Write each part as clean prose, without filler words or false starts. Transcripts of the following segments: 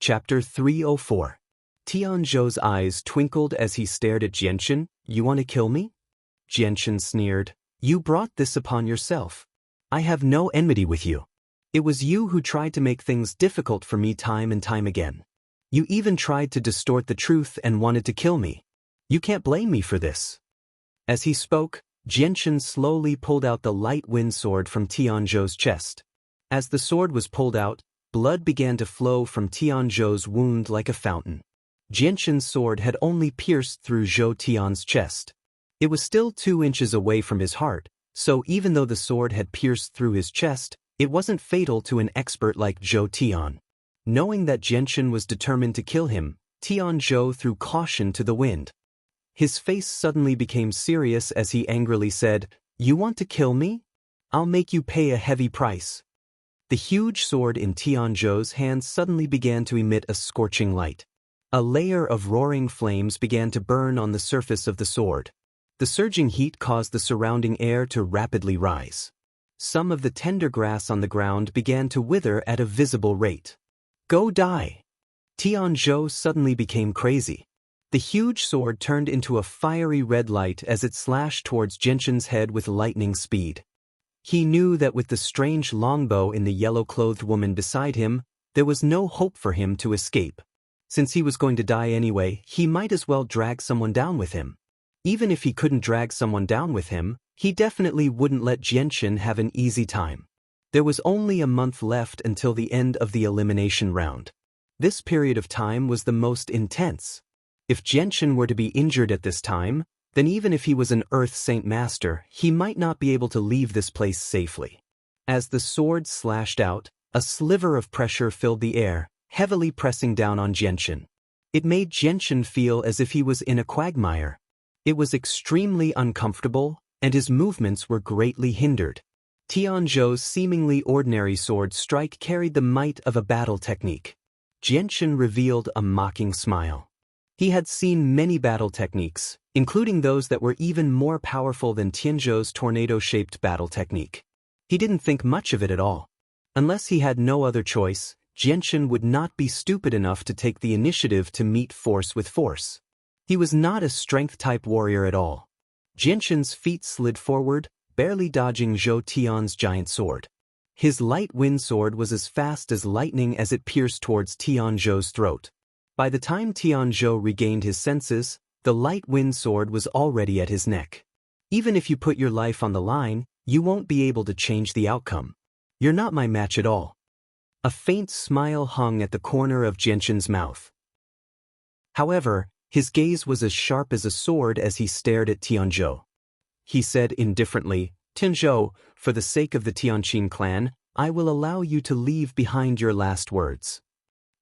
Chapter 304. Tianzhou's eyes twinkled as he stared at Xianxia. You want to kill me? Xianxia sneered. You brought this upon yourself. I have no enmity with you. It was you who tried to make things difficult for me time and time again. You even tried to distort the truth and wanted to kill me. You can't blame me for this. As he spoke, Xianxia slowly pulled out the light wind sword from Tianzhou's chest. As the sword was pulled out, blood began to flow from Tianzhou's wound like a fountain. Xianxia's sword had only pierced through Zhou Tian's chest. It was still 2 inches away from his heart, so even though the sword had pierced through his chest, it wasn't fatal to an expert like Zhou Tian. Knowing that Xianxia was determined to kill him, Tianzhou threw caution to the wind. His face suddenly became serious as he angrily said, You want to kill me? I'll make you pay a heavy price. The huge sword in Tianzhou's hand suddenly began to emit a scorching light. A layer of roaring flames began to burn on the surface of the sword. The surging heat caused the surrounding air to rapidly rise. Some of the tender grass on the ground began to wither at a visible rate. Go die! Tianzhou suddenly became crazy. The huge sword turned into a fiery red light as it slashed towards Xianxia's head with lightning speed. He knew that with the strange longbow in the yellow-clothed woman beside him, there was no hope for him to escape. Since he was going to die anyway, he might as well drag someone down with him. Even if he couldn't drag someone down with him, he definitely wouldn't let Xianxia have an easy time. There was only a month left until the end of the elimination round. This period of time was the most intense. If Xianxia were to be injured at this time, then even if he was an Earth Saint Master, he might not be able to leave this place safely. As the sword slashed out, a sliver of pressure filled the air, heavily pressing down on Xianxia. It made Xianxia feel as if he was in a quagmire. It was extremely uncomfortable, and his movements were greatly hindered. Tianzhou's seemingly ordinary sword strike carried the might of a battle technique. Xianxia revealed a mocking smile. He had seen many battle techniques, including those that were even more powerful than Tianzhou's tornado-shaped battle technique. He didn't think much of it at all. Unless he had no other choice, Xianxia would not be stupid enough to take the initiative to meet force with force. He was not a strength-type warrior at all. Xianxia's feet slid forward, barely dodging Zhou Tian's giant sword. His light wind sword was as fast as lightning as it pierced towards Tianzhou's throat. By the time Tianzhou regained his senses, the light wind sword was already at his neck. Even if you put your life on the line, you won't be able to change the outcome. You're not my match at all. A faint smile hung at the corner of Xianxia's mouth. However, his gaze was as sharp as a sword as he stared at Tianzhou. He said indifferently, Tianzhou, for the sake of the Tianqin clan, I will allow you to leave behind your last words.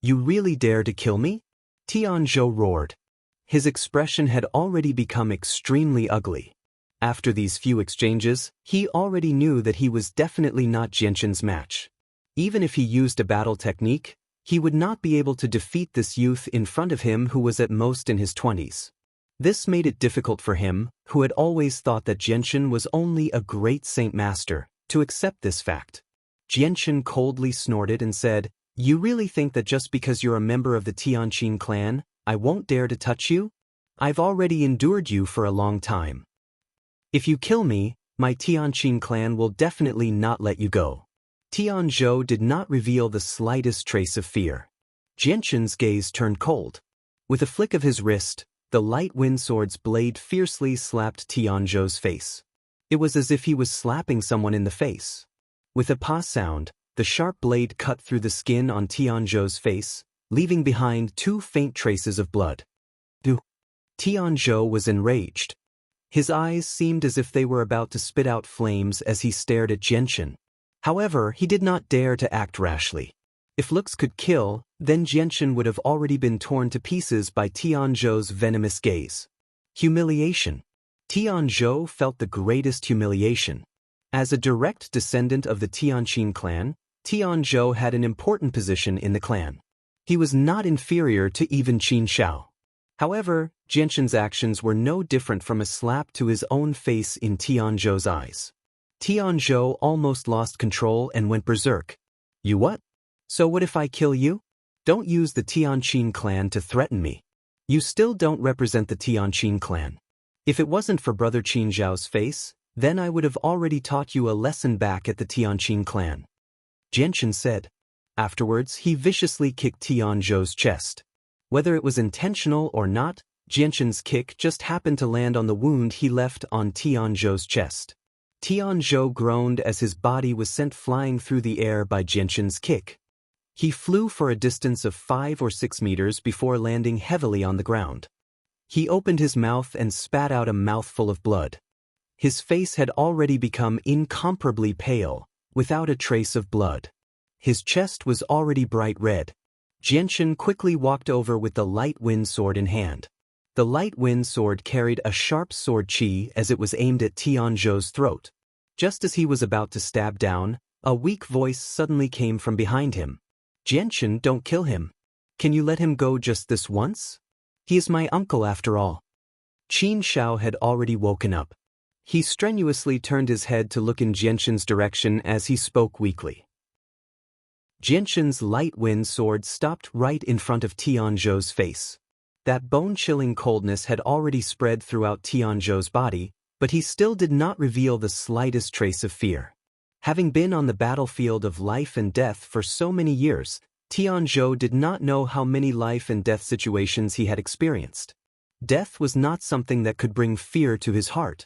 You really dare to kill me? Tianzhou roared. His expression had already become extremely ugly. After these few exchanges, he already knew that he was definitely not Xianxia's match. Even if he used a battle technique, he would not be able to defeat this youth in front of him who was at most in his 20s. This made it difficult for him, who had always thought that Xianxia was only a great Saint Master, to accept this fact. Xianxia coldly snorted and said, You really think that just because you're a member of the Tianqin clan, I won't dare to touch you? I've already endured you for a long time. If you kill me, my Tianqin clan will definitely not let you go. Tianzhou did not reveal the slightest trace of fear. Xianxia's gaze turned cold. With a flick of his wrist, the light wind sword's blade fiercely slapped Tianzhou's face. It was as if he was slapping someone in the face. With a pa sound, the sharp blade cut through the skin on Tianzhou's face, leaving behind 2 faint traces of blood. Tianzhou was enraged. His eyes seemed as if they were about to spit out flames as he stared at Xianxia. However, he did not dare to act rashly. If looks could kill, then Xianxia would have already been torn to pieces by Tianzhou's venomous gaze. Humiliation. Tianzhou felt the greatest humiliation. As a direct descendant of the Tianqin clan, Tianzhou had an important position in the clan. He was not inferior to even Qin Shao. However, Xianxia's actions were no different from a slap to his own face in Tianzhou's eyes. Tianzhou almost lost control and went berserk. You what? So what if I kill you? Don't use the Tianqin clan to threaten me. You still don't represent the Tianqin clan. If it wasn't for Brother Qin Zhao's face, then I would have already taught you a lesson back at the Tianqin clan. Jianchen said. Afterwards, he viciously kicked Tianzhou's chest. Whether it was intentional or not, Jianchen's kick just happened to land on the wound he left on Tianzhou's chest. Tianzhou groaned as his body was sent flying through the air by Jianchen's kick. He flew for a distance of 5 or 6 meters before landing heavily on the ground. He opened his mouth and spat out a mouthful of blood. His face had already become incomparably pale, without a trace of blood. His chest was already bright red. Jianchen quickly walked over with the light wind sword in hand. The light wind sword carried a sharp sword qi as it was aimed at Tianzhou's throat. Just as he was about to stab down, a weak voice suddenly came from behind him. Jianchen, don't kill him. Can you let him go just this once? He is my uncle after all. Qin Xiao had already woken up. He strenuously turned his head to look in Jianchen's direction as he spoke weakly. Jianchen's light wind sword stopped right in front of Tianzhou's face. That bone-chilling coldness had already spread throughout Tianzhou's body, but he still did not reveal the slightest trace of fear. Having been on the battlefield of life and death for so many years, Tianzhou did not know how many life and death situations he had experienced. Death was not something that could bring fear to his heart.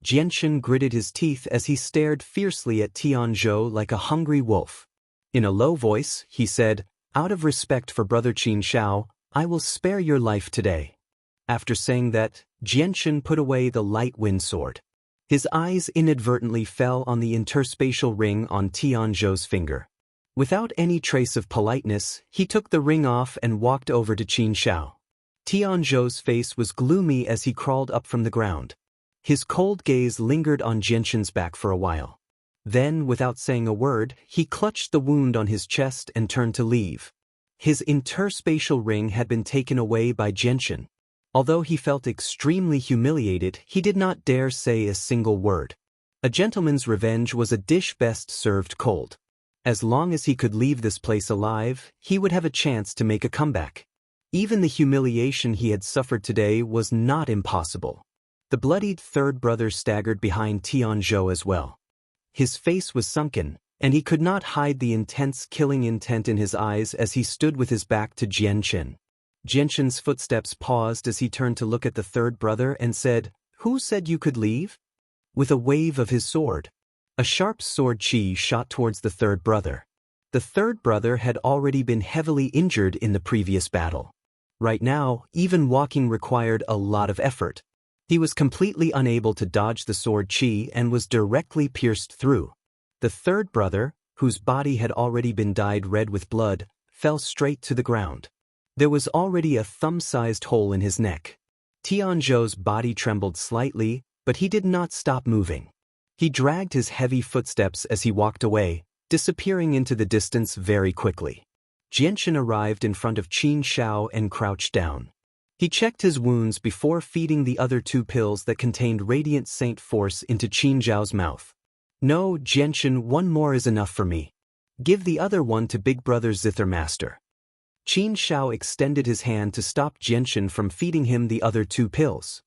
Jianchen gritted his teeth as he stared fiercely at Tianzhou like a hungry wolf. In a low voice, he said, "Out of respect for Brother Qin Xiao, I will spare your life today." After saying that, Jianchen put away the light wind sword. His eyes inadvertently fell on the interspatial ring on Tianzhou's finger. Without any trace of politeness, he took the ring off and walked over to Qin Xiao. Tianzhou's face was gloomy as he crawled up from the ground. His cold gaze lingered on Jianchen's back for a while. Then, without saying a word, he clutched the wound on his chest and turned to leave. His interspatial ring had been taken away by Jianchen. Although he felt extremely humiliated, he did not dare say a single word. A gentleman's revenge was a dish best served cold. As long as he could leave this place alive, he would have a chance to make a comeback. Even the humiliation he had suffered today was not impossible. The bloodied third brother staggered behind Tianzhou as well. His face was sunken, and he could not hide the intense killing intent in his eyes as he stood with his back to Jianchen. Jianchen's footsteps paused as he turned to look at the third brother and said, "Who said you could leave?" With a wave of his sword, a sharp sword qi shot towards the third brother. The third brother had already been heavily injured in the previous battle. Right now, even walking required a lot of effort. He was completely unable to dodge the sword qi and was directly pierced through. The third brother, whose body had already been dyed red with blood, fell straight to the ground. There was already a thumb-sized hole in his neck. Tianzhou's body trembled slightly, but he did not stop moving. He dragged his heavy footsteps as he walked away, disappearing into the distance very quickly. Jianchen arrived in front of Qin Xiao and crouched down. He checked his wounds before feeding the other 2 pills that contained Radiant Saint Force into Qin Zhao's mouth. "No, Jianchen, 1 more is enough for me. Give the other one to Big Brother Zither Master." Qin Xiao extended his hand to stop Jianchen from feeding him the other 2 pills.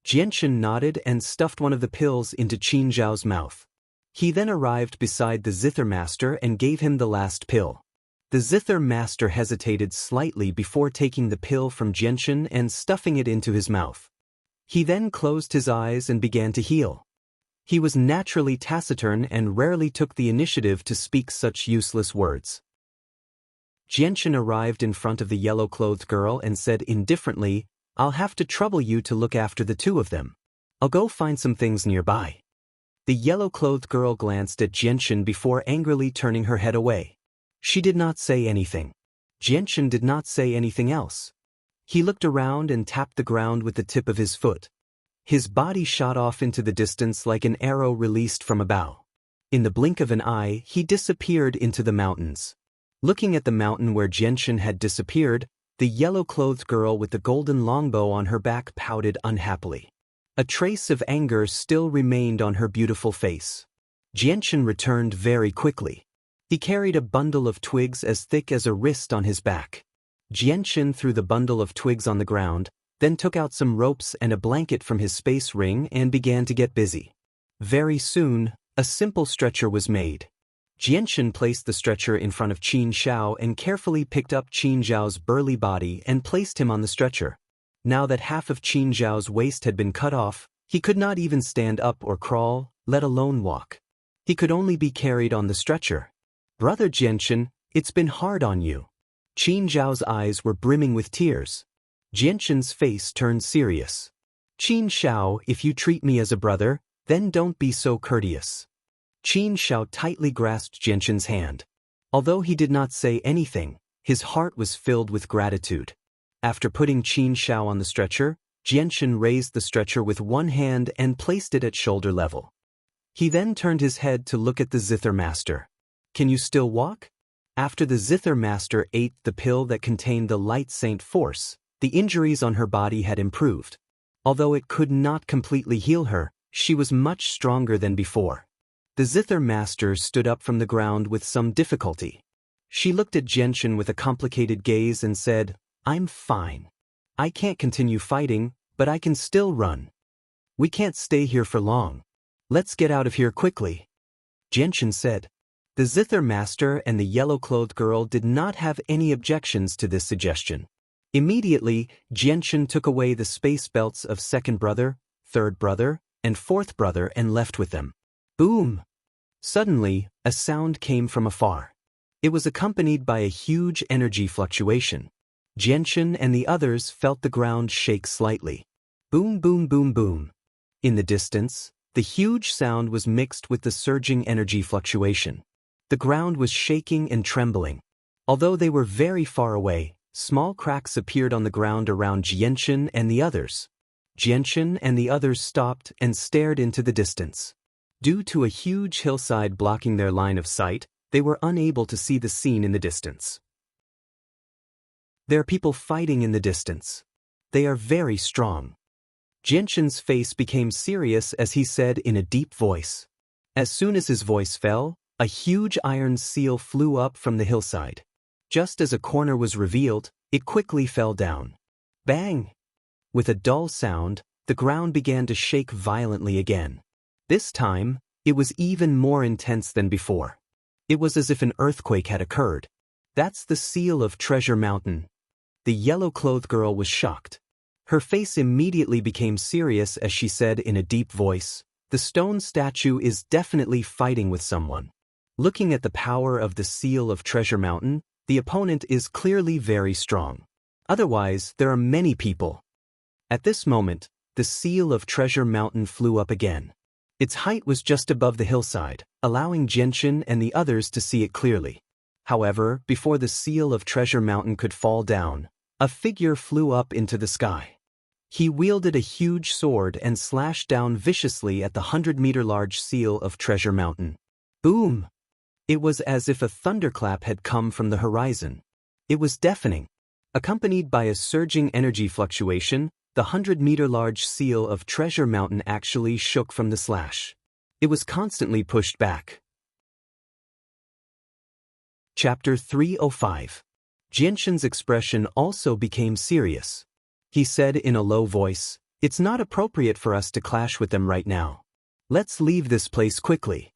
Jianchen nodded and stuffed one of the pills into Qin Zhao's mouth. He then arrived beside the Zither Master and gave him the last pill. The Zither Master hesitated slightly before taking the pill from Jianchen and stuffing it into his mouth. He then closed his eyes and began to heal. He was naturally taciturn and rarely took the initiative to speak such useless words. Jianchen arrived in front of the yellow-clothed girl and said indifferently, "I'll have to trouble you to look after the 2 of them. I'll go find some things nearby." The yellow-clothed girl glanced at Jianchen before angrily turning her head away. She did not say anything. Jianchen did not say anything else. He looked around and tapped the ground with the tip of his foot. His body shot off into the distance like an arrow released from a bow. In the blink of an eye, he disappeared into the mountains. Looking at the mountain where Jianchen had disappeared, the yellow-clothed girl with the golden longbow on her back pouted unhappily. A trace of anger still remained on her beautiful face. Jianchen returned very quickly. He carried a bundle of twigs as thick as a wrist on his back. Jianshin threw the bundle of twigs on the ground, then took out some ropes and a blanket from his space ring and began to get busy. Very soon, a simple stretcher was made. Jianshin placed the stretcher in front of Qin Xiao and carefully picked up Qin Zhao's burly body and placed him on the stretcher. Now that half of Qin Zhao's waist had been cut off, he could not even stand up or crawl, let alone walk. He could only be carried on the stretcher. "Brother Jianshin, it's been hard on you." Qin Zhao's eyes were brimming with tears. Jianshin's face turned serious. "Qin Xiao, if you treat me as a brother, then don't be so courteous." Qin Xiao tightly grasped Jianshin's hand. Although he did not say anything, his heart was filled with gratitude. After putting Qin Xiao on the stretcher, Jianshin raised the stretcher with one hand and placed it at shoulder level. He then turned his head to look at the Zither Master. "Can you still walk?" After the Zither Master ate the pill that contained the Light Saint Force, the injuries on her body had improved. Although it could not completely heal her, she was much stronger than before. The Zither Master stood up from the ground with some difficulty. She looked at Jianshin with a complicated gaze and said, "I'm fine. I can't continue fighting, but I can still run. We can't stay here for long. Let's get out of here quickly." Jianshin said. The Zither Master and the yellow-clothed girl did not have any objections to this suggestion. Immediately, Jianshin took away the space belts of second brother, third brother, and fourth brother and left with them. Boom! Suddenly, a sound came from afar. It was accompanied by a huge energy fluctuation. Jianshin and the others felt the ground shake slightly. Boom, boom, boom, boom. In the distance, the huge sound was mixed with the surging energy fluctuation. The ground was shaking and trembling. Although they were very far away, small cracks appeared on the ground around Jianshin and the others. Jianshin and the others stopped and stared into the distance. Due to a huge hillside blocking their line of sight, they were unable to see the scene in the distance. There are people fighting in the distance. They are very strong. Jianshin's face became serious as he said in a deep voice. As soon as his voice fell, a huge iron seal flew up from the hillside. Just as a corner was revealed, it quickly fell down. Bang! With a dull sound, the ground began to shake violently again. This time, it was even more intense than before. It was as if an earthquake had occurred. "That's the seal of Treasure Mountain." The yellow-clothed girl was shocked. Her face immediately became serious as she said in a deep voice, "The stone statue is definitely fighting with someone." Looking at the power of the seal of Treasure Mountain, the opponent is clearly very strong. Otherwise, there are many people. At this moment, the seal of Treasure Mountain flew up again. Its height was just above the hillside, allowing Jianshin and the others to see it clearly. However, before the seal of Treasure Mountain could fall down, a figure flew up into the sky. He wielded a huge sword and slashed down viciously at the 100-meter-large seal of Treasure Mountain. Boom! It was as if a thunderclap had come from the horizon. It was deafening. Accompanied by a surging energy fluctuation, the 100-meter-large seal of Treasure Mountain actually shook from the slash. It was constantly pushed back. Chapter 305. Jianshin's expression also became serious. He said in a low voice, "It's not appropriate for us to clash with them right now. Let's leave this place quickly."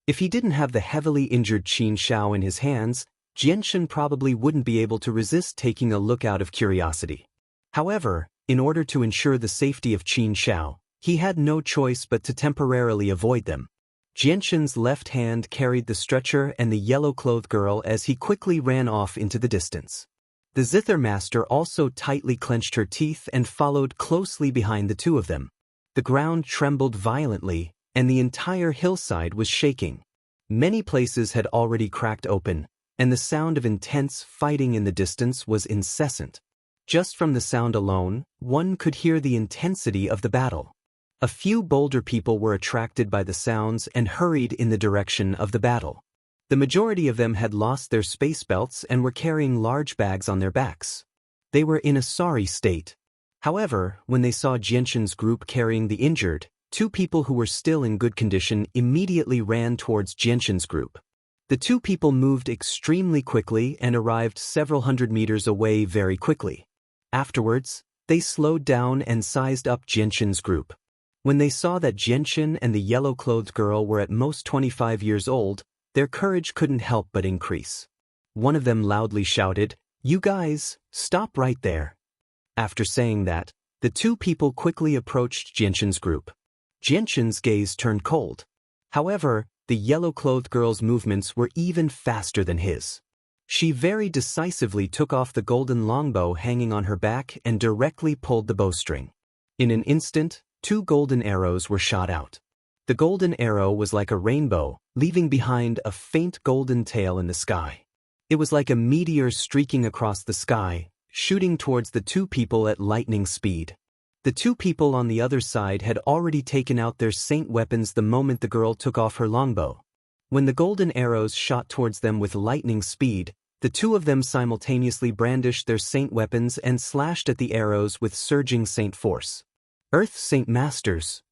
If he didn't have the heavily injured Qin Xiao in his hands, Jianshin probably wouldn't be able to resist taking a look out of curiosity. However, in order to ensure the safety of Qin Xiao, he had no choice but to temporarily avoid them. Jianshin's left hand carried the stretcher and the yellow-clothed girl as he quickly ran off into the distance. The Zither Master also tightly clenched her teeth and followed closely behind the two of them. The ground trembled violently, and the entire hillside was shaking. Many places had already cracked open, and the sound of intense fighting in the distance was incessant. Just from the sound alone, one could hear the intensity of the battle. A few bolder people were attracted by the sounds and hurried in the direction of the battle. The majority of them had lost their space belts and were carrying large bags on their backs. They were in a sorry state. However, when they saw Jianshin's group carrying the injured, two people who were still in good condition immediately ran towards Jianshin's group. The two people moved extremely quickly and arrived several hundred meters away very quickly. Afterwards, they slowed down and sized up Jianxin's group. When they saw that Jianxin and the yellow-clothed girl were at most 25 years old, their courage couldn't help but increase. One of them loudly shouted, "You guys, stop right there." After saying that, the two people quickly approached Jianxin's group. Jianxin's gaze turned cold. However, the yellow-clothed girl's movements were even faster than his. She very decisively took off the golden longbow hanging on her back and directly pulled the bowstring. In an instant, 2 golden arrows were shot out. The golden arrow was like a rainbow, leaving behind a faint golden tail in the sky. It was like a meteor streaking across the sky, shooting towards the two people at lightning speed. The two people on the other side had already taken out their saint weapons the moment the girl took off her longbow. When the golden arrows shot towards them with lightning speed, the two of them simultaneously brandished their saint weapons and slashed at the arrows with surging saint force. Earth Saint Masters!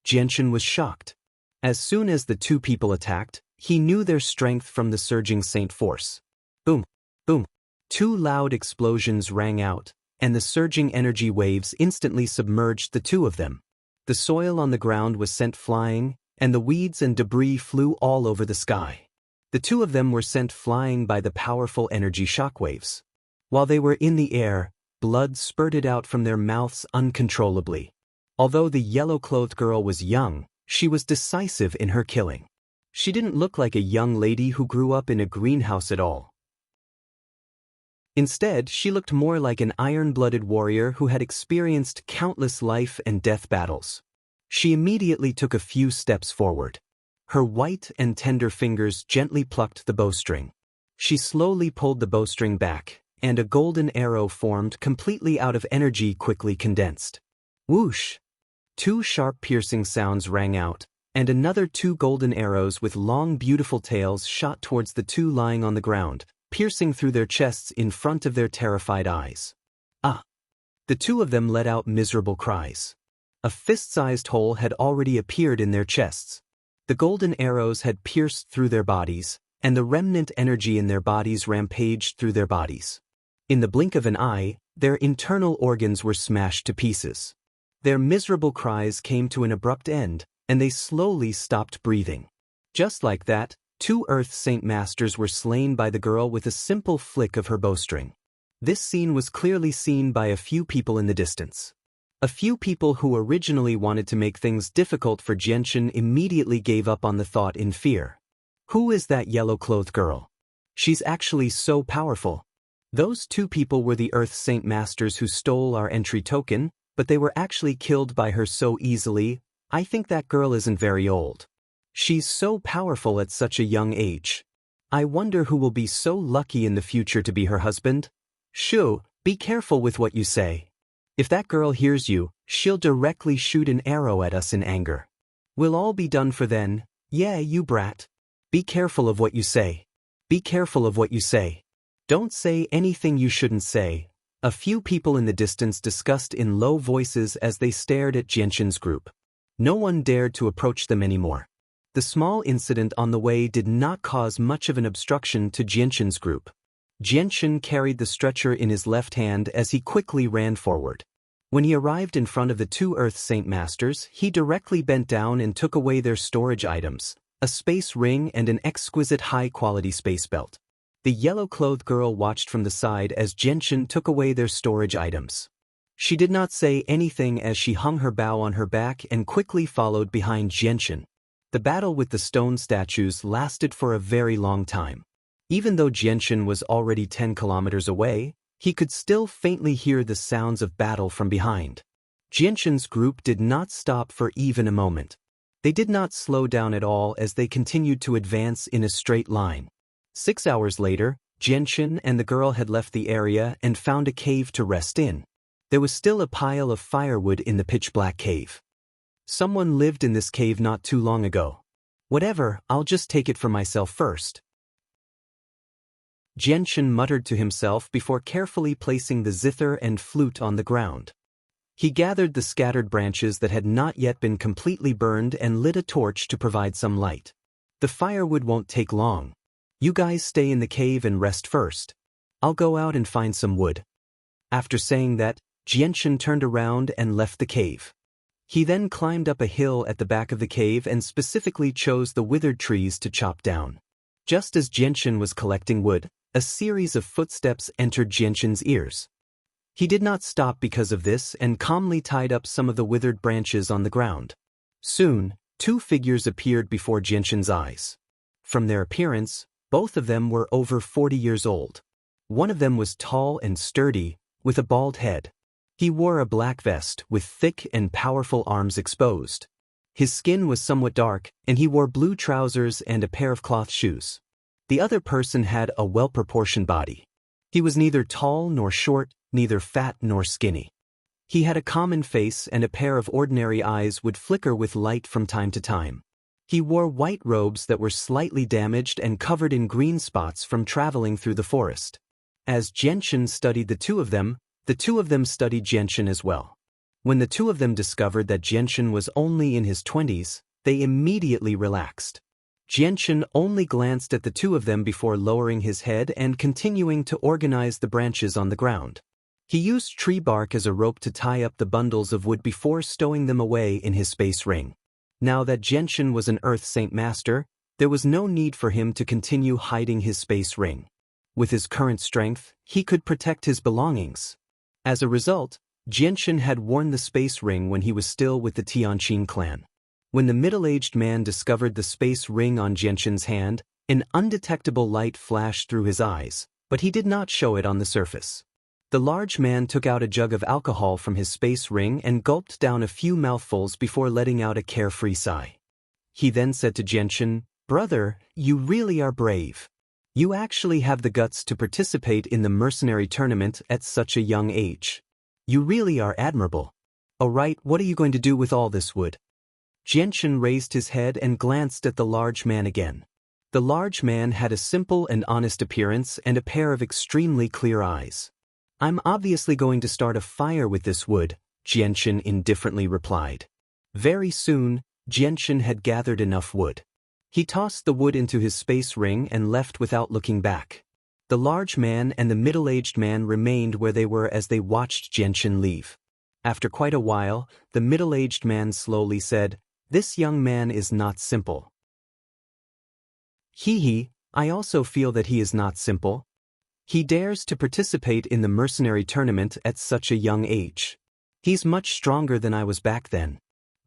Jianxin was shocked. As soon as the two people attacked, he knew their strength from the surging saint force. Boom! Boom! 2 loud explosions rang out, and the surging energy waves instantly submerged the two of them. The soil on the ground was sent flying, and the weeds and debris flew all over the sky. The two of them were sent flying by the powerful energy shockwaves. While they were in the air, blood spurted out from their mouths uncontrollably. Although the yellow-clothed girl was young, she was decisive in her killing. She didn't look like a young lady who grew up in a greenhouse at all. Instead, she looked more like an iron-blooded warrior who had experienced countless life and death battles. She immediately took a few steps forward. Her white and tender fingers gently plucked the bowstring. She slowly pulled the bowstring back, and a golden arrow formed completely out of energy quickly condensed. Whoosh! 2 sharp piercing sounds rang out, and another 2 golden arrows with long beautiful tails shot towards the two lying on the ground, piercing through their chests in front of their terrified eyes. Ah! The two of them let out miserable cries. A fist-sized hole had already appeared in their chests. The golden arrows had pierced through their bodies, and the remnant energy in their bodies rampaged through their bodies. In the blink of an eye, their internal organs were smashed to pieces. Their miserable cries came to an abrupt end, and they slowly stopped breathing. Just like that, 2 Earth Saint Masters were slain by the girl with a simple flick of her bowstring. This scene was clearly seen by a few people in the distance. A few people who originally wanted to make things difficult for Jianxin immediately gave up on the thought in fear. Who is that yellow-clothed girl? She's actually so powerful. Those 2 people were the Earth Saint Masters who stole our entry token, but they were actually killed by her so easily. I think that girl isn't very old. She's so powerful at such a young age. I wonder who will be so lucky in the future to be her husband. Shoo, be careful with what you say. If that girl hears you, she'll directly shoot an arrow at us in anger. We'll all be done for then. Yeah, you brat. Be careful of what you say. Be careful of what you say. Don't say anything you shouldn't say. A few people in the distance discussed in low voices as they stared at Jianxin's group. No one dared to approach them anymore. The small incident on the way did not cause much of an obstruction to Jianxin's group. Jianxin carried the stretcher in his left hand as he quickly ran forward. When he arrived in front of the 2 Earth Saint Masters, he directly bent down and took away their storage items, a space ring and an exquisite high-quality space belt. The yellow-clothed girl watched from the side as Jianxin took away their storage items. She did not say anything as she hung her bow on her back and quickly followed behind Jianxin. The battle with the stone statues lasted for a very long time. Even though Jianxin was already 10 kilometers away, he could still faintly hear the sounds of battle from behind. Jianxin's group did not stop for even a moment. They did not slow down at all as they continued to advance in a straight line. 6 hours later, Jianxin and the girl had left the area and found a cave to rest in. There was still a pile of firewood in the pitch-black cave. Someone lived in this cave not too long ago. Whatever, I'll just take it for myself first. Jianxin muttered to himself before carefully placing the zither and flute on the ground. He gathered the scattered branches that had not yet been completely burned and lit a torch to provide some light. The firewood won't take long. You guys stay in the cave and rest first. I'll go out and find some wood. After saying that, Xianxia turned around and left the cave. He then climbed up a hill at the back of the cave and specifically chose the withered trees to chop down. Just as Xianxia was collecting wood, a series of footsteps entered Xianxia's ears. He did not stop because of this and calmly tied up some of the withered branches on the ground. Soon, two figures appeared before Xianxia's eyes. From their appearance, both of them were over 40 years old. One of them was tall and sturdy, with a bald head. He wore a black vest with thick and powerful arms exposed. His skin was somewhat dark, and he wore blue trousers and a pair of cloth shoes. The other person had a well-proportioned body. He was neither tall nor short, neither fat nor skinny. He had a common face and a pair of ordinary eyes would flicker with light from time to time. He wore white robes that were slightly damaged and covered in green spots from traveling through the forest. As Xianxia studied the two of them studied Xianxia as well. When the two of them discovered that Xianxia was only in his 20s, they immediately relaxed. Xianxia only glanced at the two of them before lowering his head and continuing to organize the branches on the ground. He used tree bark as a rope to tie up the bundles of wood before stowing them away in his space ring. Now that Xianxia was an Earth Saint Master, there was no need for him to continue hiding his space ring. With his current strength, he could protect his belongings. As a result, Xianxia had worn the space ring when he was still with the Tianqin clan. When the middle-aged man discovered the space ring on Xianxia's hand, an undetectable light flashed through his eyes, but he did not show it on the surface. The large man took out a jug of alcohol from his space ring and gulped down a few mouthfuls before letting out a carefree sigh. He then said to Xianxia, "Brother, you really are brave. You actually have the guts to participate in the mercenary tournament at such a young age. You really are admirable. Alright, what are you going to do with all this wood?" Xianxia raised his head and glanced at the large man again. The large man had a simple and honest appearance and a pair of extremely clear eyes. "I'm obviously going to start a fire with this wood," Xianxia indifferently replied. Very soon, Xianxia had gathered enough wood. He tossed the wood into his space ring and left without looking back. The large man and the middle-aged man remained where they were as they watched Xianxia leave. After quite a while, the middle-aged man slowly said, "This young man is not simple." I also feel that he is not simple. He dares to participate in the mercenary tournament at such a young age. He's much stronger than I was back then.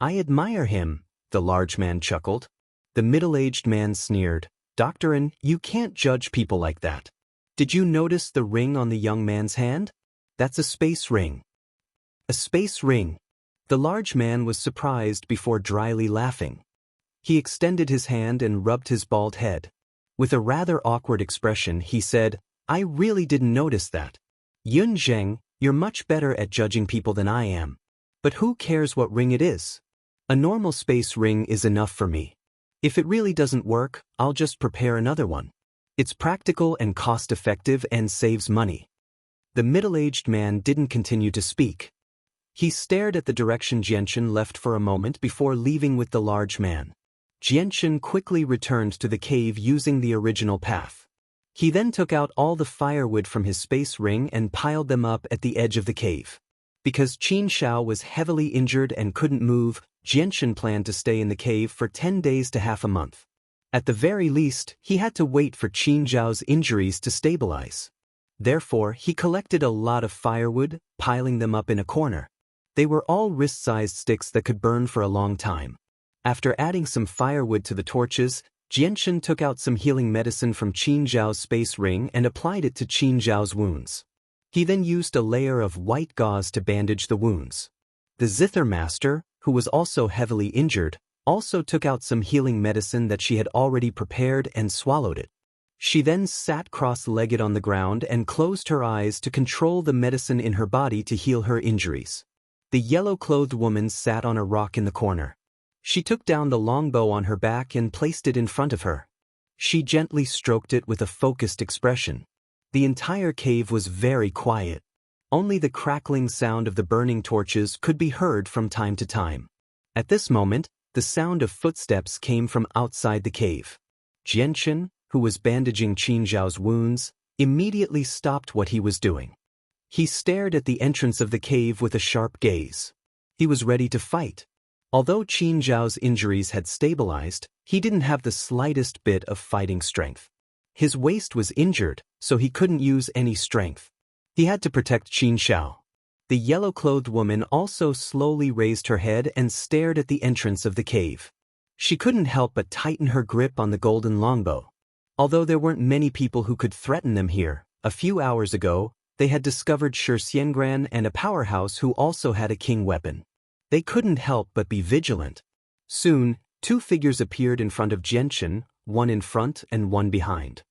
I admire him," the large man chuckled. The middle-aged man sneered, "Doctorin, you can't judge people like that. Did you notice the ring on the young man's hand? That's a space ring." "A space ring?" The large man was surprised before dryly laughing. He extended his hand and rubbed his bald head. With a rather awkward expression, he said, "I really didn't notice that. Yun Zheng, you're much better at judging people than I am. But who cares what ring it is? A normal space ring is enough for me. If it really doesn't work, I'll just prepare another one. It's practical and cost-effective and saves money." The middle-aged man didn't continue to speak. He stared at the direction Xianxia left for a moment before leaving with the large man. Xianxia quickly returned to the cave using the original path. He then took out all the firewood from his space ring and piled them up at the edge of the cave. Because Qin Shao was heavily injured and couldn't move, Xianxia planned to stay in the cave for 10 days to half a month. At the very least, he had to wait for Qin Zhao's injuries to stabilize. Therefore, he collected a lot of firewood, piling them up in a corner. They were all wrist-sized sticks that could burn for a long time. After adding some firewood to the torches, Xianxia took out some healing medicine from Qin Zhao's space ring and applied it to Qin Zhao's wounds. He then used a layer of white gauze to bandage the wounds. The Zither Master, who was also heavily injured, also took out some healing medicine that she had already prepared and swallowed it. She then sat cross-legged on the ground and closed her eyes to control the medicine in her body to heal her injuries. The yellow-clothed woman sat on a rock in the corner. She took down the longbow on her back and placed it in front of her. She gently stroked it with a focused expression. The entire cave was very quiet. Only the crackling sound of the burning torches could be heard from time to time. At this moment, the sound of footsteps came from outside the cave. "Xianxia, who was bandaging Qin Zhao's wounds, immediately stopped what he was doing. He stared at the entrance of the cave with a sharp gaze. He was ready to fight. Although Qin Zhao's injuries had stabilized, he didn't have the slightest bit of fighting strength. His waist was injured, so he couldn't use any strength. He had to protect Qin Zhao. The yellow-clothed woman also slowly raised her head and stared at the entrance of the cave. She couldn't help but tighten her grip on the golden longbow. Although there weren't many people who could threaten them here, a few hours ago, they had discovered Xianxia and a powerhouse who also had a king weapon. They couldn't help but be vigilant. Soon, two figures appeared in front of Xianxia, one in front and one behind.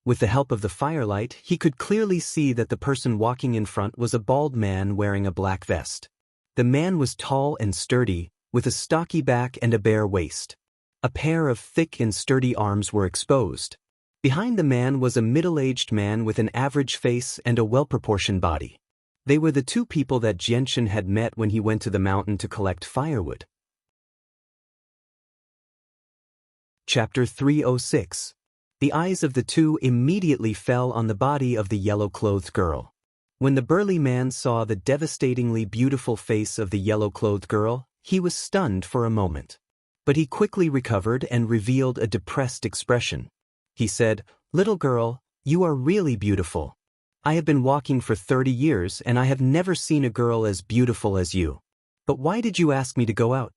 With the help of the firelight, he could clearly see that the person walking in front was a bald man wearing a black vest. The man was tall and sturdy, with a stocky back and a bare waist. A pair of thick and sturdy arms were exposed. Behind the man was a middle-aged man with an average face and a well-proportioned body. They were the two people that Xianxia had met when he went to the mountain to collect firewood. Chapter 306. The eyes of the two immediately fell on the body of the yellow-clothed girl. When the burly man saw the devastatingly beautiful face of the yellow-clothed girl, he was stunned for a moment. But he quickly recovered and revealed a depressed expression. He said, "Little girl, you are really beautiful. I have been walking for 30 years and I have never seen a girl as beautiful as you. But why did you ask me to go out?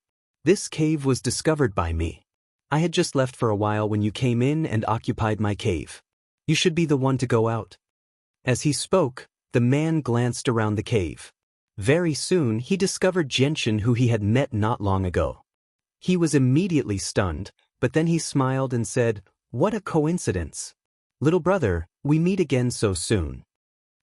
This cave was discovered by me. I had just left for a while when you came in and occupied my cave. You should be the one to go out." As he spoke, the man glanced around the cave. Very soon he discovered Xianxia, who he had met not long ago. He was immediately stunned, but then he smiled and said, "What a coincidence. Little brother, we meet again so soon."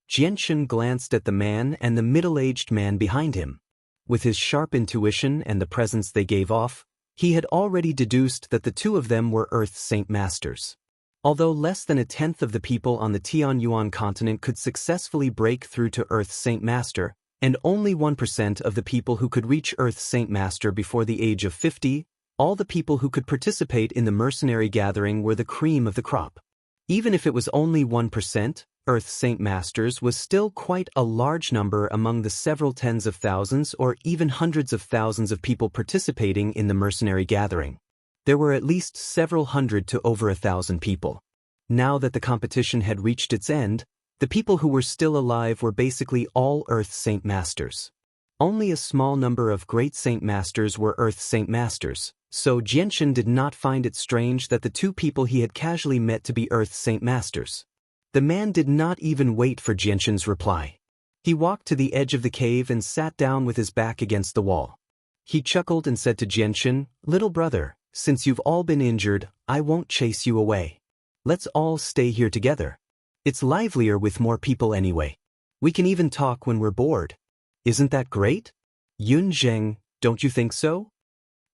Xianxia glanced at the man and the middle-aged man behind him. With his sharp intuition and the presence they gave off, he had already deduced that the two of them were Earth Saint Masters. Although less than a tenth of the people on the Tianyuan continent could successfully break through to Earth Saint Master, and only 1% of the people who could reach Earth Saint Master before the age of 50, all the people who could participate in the mercenary gathering were the cream of the crop. Even if it was only 1%, Earth Saint Masters was still quite a large number among the several tens of thousands or even hundreds of thousands of people participating in the mercenary gathering. There were at least several hundred to over 1,000 people. Now that the competition had reached its end, the people who were still alive were basically all Earth Saint Masters. Only a small number of Great Saint Masters were Earth Saint Masters, so Xianxia did not find it strange that the two people he had casually met to be Earth Saint Masters. The man did not even wait for Xianxia's reply. He walked to the edge of the cave and sat down with his back against the wall. He chuckled and said to Xianxia, "Little brother, since you've all been injured, I won't chase you away. Let's all stay here together. It's livelier with more people anyway. We can even talk when we're bored. Isn't that great? Yun Zheng, don't you think so?"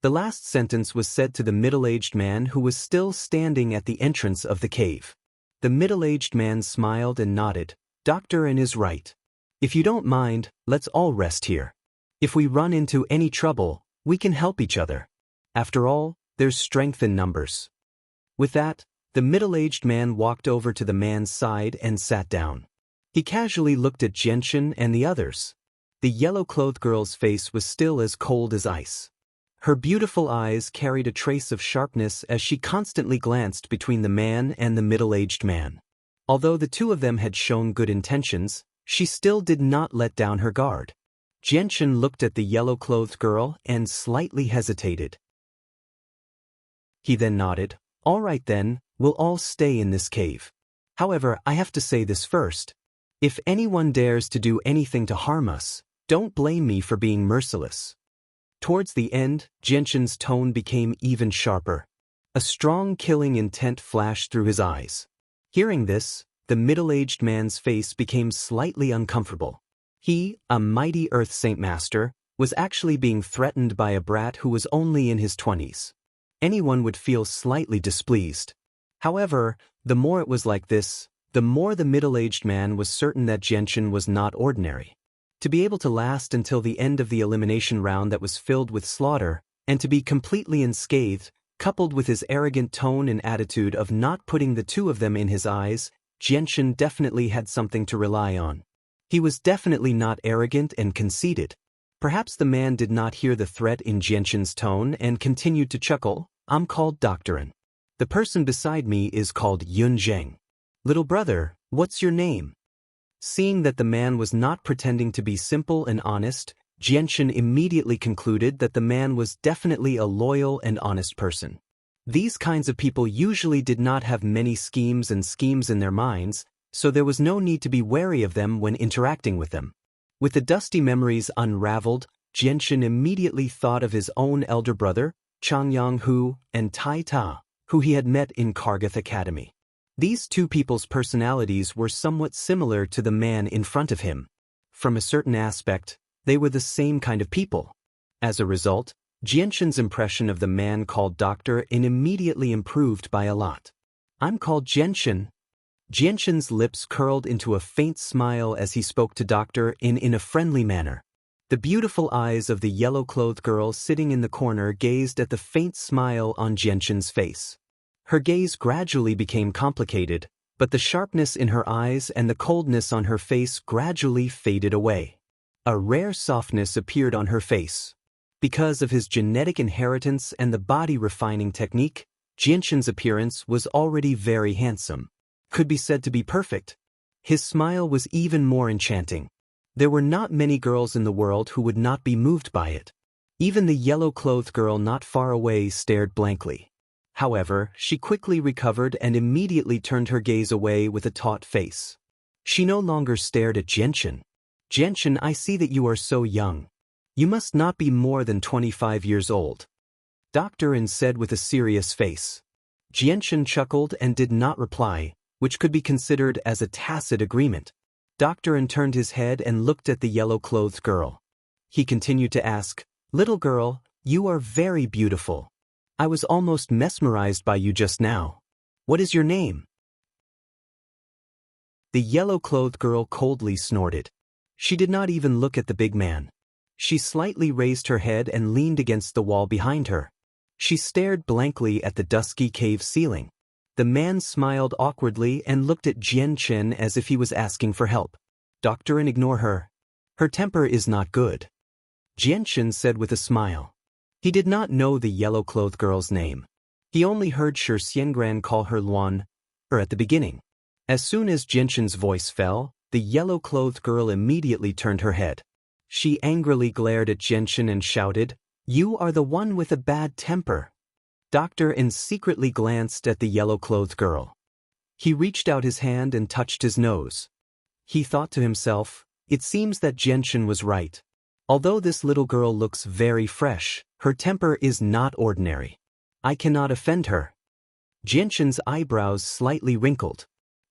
The last sentence was said to the middle-aged man who was still standing at the entrance of the cave. The middle-aged man smiled and nodded. "Doctor and is right. If you don't mind, let's all rest here. If we run into any trouble, we can help each other. After all, there's strength in numbers." With that, the middle-aged man walked over to the man's side and sat down. He casually looked at Xianxia and the others. The yellow-clothed girl's face was still as cold as ice. Her beautiful eyes carried a trace of sharpness as she constantly glanced between the man and the middle-aged man. Although the two of them had shown good intentions, she still did not let down her guard. Xianxia looked at the yellow-clothed girl and slightly hesitated. He then nodded. "All right then, we'll all stay in this cave. However, I have to say this first. If anyone dares to do anything to harm us, don't blame me for being merciless." Towards the end, Xianxia's tone became even sharper. A strong killing intent flashed through his eyes. Hearing this, the middle-aged man's face became slightly uncomfortable. He, a mighty Earth Saint Master, was actually being threatened by a brat who was only in his 20s. Anyone would feel slightly displeased. However, the more it was like this, the more the middle-aged man was certain that Xianxia was not ordinary. To be able to last until the end of the elimination round that was filled with slaughter, and to be completely unscathed, Coupled with his arrogant tone and attitude of not putting the two of them in his eyes, Xianxia definitely had something to rely on. He was definitely not arrogant and conceited. Perhaps the man did not hear the threat in Xianxia's tone and continued to chuckle. I'm called Doctorin. The person beside me is called Yunzheng. Little brother, what's your name? Seeing that the man was not pretending to be simple and honest, Xianxia immediately concluded that the man was definitely a loyal and honest person. These kinds of people usually did not have many schemes in their minds, so there was no need to be wary of them when interacting with them. With the dusty memories unraveled, Xianxia immediately thought of his own elder brother, Changyang Hu, and Tai Ta, who he had met in Kargath Academy. These two people's personalities were somewhat similar to the man in front of him. From a certain aspect, they were the same kind of people. As a result, Xianxia's impression of the man called Doctor immediately improved by a lot. I'm called Xianxia. Xianxia's lips curled into a faint smile as he spoke to Doctor in a friendly manner. The beautiful eyes of the yellow-clothed girl sitting in the corner gazed at the faint smile on Xianxia's face. Her gaze gradually became complicated, but the sharpness in her eyes and the coldness on her face gradually faded away. A rare softness appeared on her face. Because of his genetic inheritance and the body-refining technique, Xianxia's appearance was already very handsome. Could be said to be perfect. His smile was even more enchanting. There were not many girls in the world who would not be moved by it. Even the yellow-clothed girl not far away stared blankly. However, she quickly recovered and immediately turned her gaze away with a taut face. She no longer stared at Xianxia. Xianxia, I see that you are so young. You must not be more than 25 years old. Doctorin said with a serious face. Xianxia chuckled and did not reply, which could be considered as a tacit agreement. Doctorin turned his head and looked at the yellow-clothed girl. He continued to ask, Little girl, you are very beautiful. I was almost mesmerized by you just now. What is your name? The yellow-clothed girl coldly snorted. She did not even look at the big man. She slightly raised her head and leaned against the wall behind her. She stared blankly at the dusky cave ceiling. The man smiled awkwardly and looked at Xianxia as if he was asking for help. Doctorin, ignore her. Her temper is not good. Xianxia said with a smile. He did not know the yellow-clothed girl's name. He only heard Shi Xiangran call her Luan, at the beginning. As soon as Xianxia's voice fell, the yellow-clothed girl immediately turned her head. She angrily glared at Xianxia and shouted, You are the one with a bad temper. Doctorin secretly glanced at the yellow-clothed girl. He reached out his hand and touched his nose. He thought to himself, it seems that Xianxia was right. Although this little girl looks very fresh, her temper is not ordinary. I cannot offend her. Xianxia's eyebrows slightly wrinkled.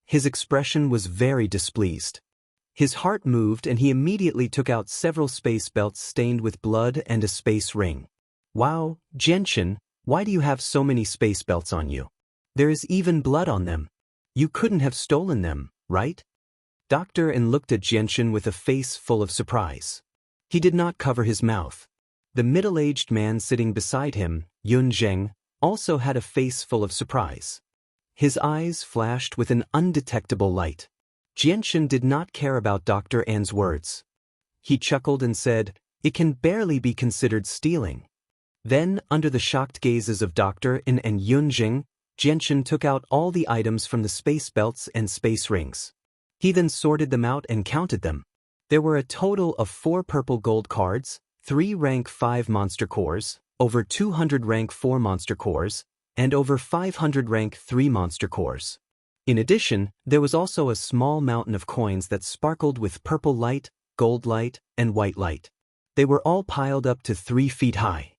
His expression was very displeased. His heart moved and he immediately took out several space belts stained with blood and a space ring. Wow, Xianxia, why do you have so many space belts on you? There is even blood on them. You couldn't have stolen them, right? Doctorin looked at Xianxia with a face full of surprise. He did not cover his mouth. The middle-aged man sitting beside him, Yunzheng, also had a face full of surprise. His eyes flashed with an undetectable light. Xianxia did not care about Dr. An's words. He chuckled and said, It can barely be considered stealing. Then, under the shocked gazes of Dr. An and Yunzheng, Xianxia took out all the items from the space belts and space rings. He then sorted them out and counted them. There were a total of 4 purple gold cards, 3 rank 5 monster cores, over 200 rank 4 monster cores, and over 500 rank 3 monster cores. In addition, there was also a small mountain of coins that sparkled with purple light, gold light, and white light. They were all piled up to 3 feet high.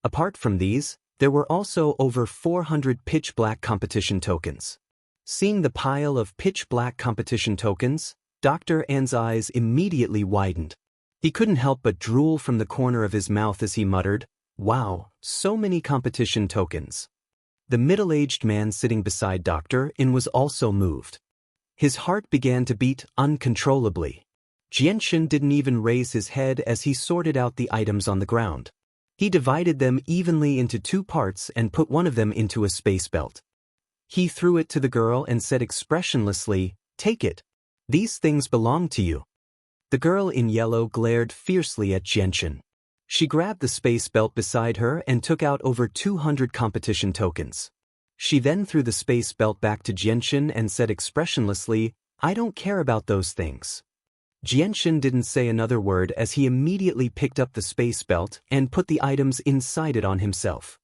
Apart from these, there were also over 400 pitch-black competition tokens. Seeing the pile of pitch-black competition tokens, Dr. An's eyes immediately widened. He couldn't help but drool from the corner of his mouth as he muttered, Wow, so many competition tokens. The middle-aged man sitting beside Dr. An was also moved. His heart began to beat uncontrollably. Xianxia didn't even raise his head as he sorted out the items on the ground. He divided them evenly into 2 parts and put one of them into a space belt. He threw it to the girl and said expressionlessly, "Take it. These things belong to you." The girl in yellow glared fiercely at Xianxia. She grabbed the space belt beside her and took out over 200 competition tokens. She then threw the space belt back to Xianxia and said expressionlessly, "I don't care about those things." Xianxia didn't say another word as he immediately picked up the space belt and put the items inside it on himself.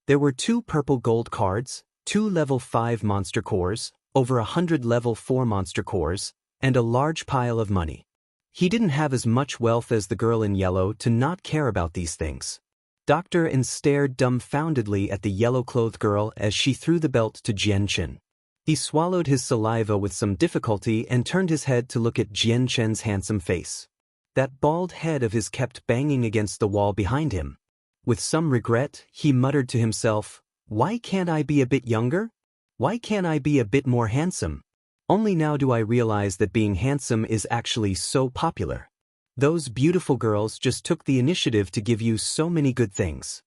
There were 2 purple gold cards, 2 level 5 monster cores, over 100 level 4 monster cores, and a large pile of money. He didn't have as much wealth as the girl in yellow to not care about these things. Dr. N stared dumbfoundedly at the yellow-clothed girl as she threw the belt to Xianxia. He swallowed his saliva with some difficulty and turned his head to look at Xianxia's handsome face. That bald head of his kept banging against the wall behind him. With some regret, he muttered to himself, "Why can't I be a bit younger? Why can't I be a bit more handsome? Only now do I realize that being handsome is actually so popular. Those beautiful girls just took the initiative to give you so many good things."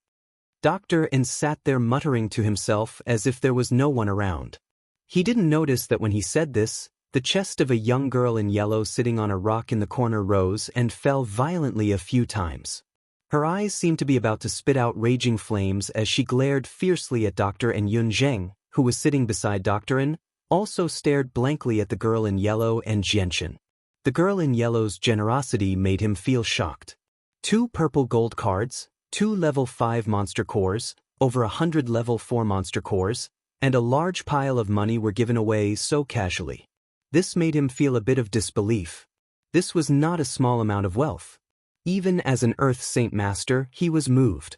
Dr. N sat there muttering to himself as if there was no one around. He didn't notice that when he said this, the chest of a young girl in yellow sitting on a rock in the corner rose and fell violently a few times. Her eyes seemed to be about to spit out raging flames as she glared fiercely at Dr. N. Yunzheng, who was sitting beside Dr. N, also stared blankly at the girl in yellow and Xianxia. The girl in yellow's generosity made him feel shocked. 2 purple gold cards, 2 level 5 monster cores, over 100 level 4 monster cores, and a large pile of money were given away so casually. This made him feel a bit of disbelief. This was not a small amount of wealth. Even as an Earth Saint Master, he was moved.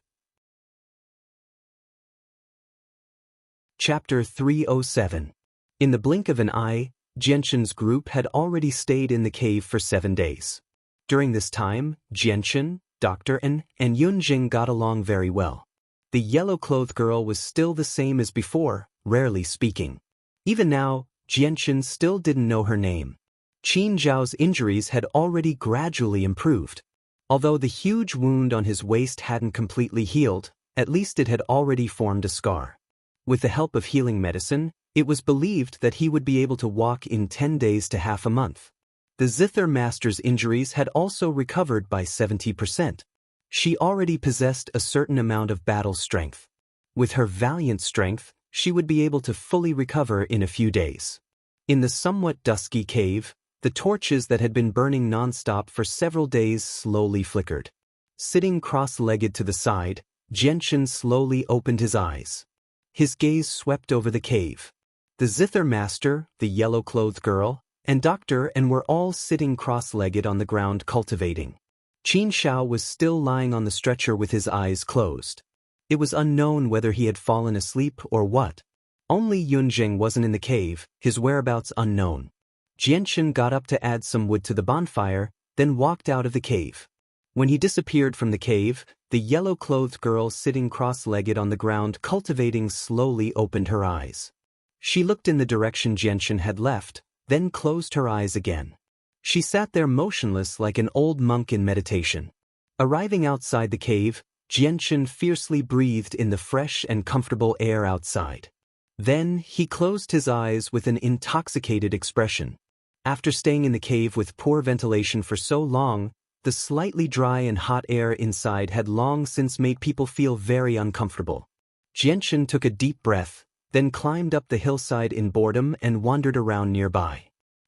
Chapter 307. In the blink of an eye, Xianxia's group had already stayed in the cave for 7 days. During this time, Xianxia, Dr. N, and Yunjing got along very well. The yellow-clothed girl was still the same as before, rarely speaking. Even now, Xianxia still didn't know her name. Qin Zhao's injuries had already gradually improved. Although the huge wound on his waist hadn't completely healed, at least it had already formed a scar. With the help of healing medicine, it was believed that he would be able to walk in 10 days to half a month. The Zither Master's injuries had also recovered by 70%. She already possessed a certain amount of battle strength. With her valiant strength, she would be able to fully recover in a few days. In the somewhat dusky cave, the torches that had been burning non-stop for several days slowly flickered. Sitting cross-legged to the side, Xianxia slowly opened his eyes. His gaze swept over the cave. The Zither Master, the yellow-clothed girl, and Dr. N were all sitting cross-legged on the ground cultivating. Qin Xiao was still lying on the stretcher with his eyes closed. It was unknown whether he had fallen asleep or what. Only Yunjing wasn't in the cave, his whereabouts unknown. Xianxia got up to add some wood to the bonfire, then walked out of the cave. When he disappeared from the cave, the yellow-clothed girl sitting cross-legged on the ground cultivating slowly opened her eyes. She looked in the direction Xianxia had left, then closed her eyes again. She sat there motionless like an old monk in meditation. Arriving outside the cave, Xianxia fiercely breathed in the fresh and comfortable air outside. Then he closed his eyes with an intoxicated expression. After staying in the cave with poor ventilation for so long, the slightly dry and hot air inside had long since made people feel very uncomfortable. Xianxia took a deep breath, then climbed up the hillside in boredom and wandered around nearby.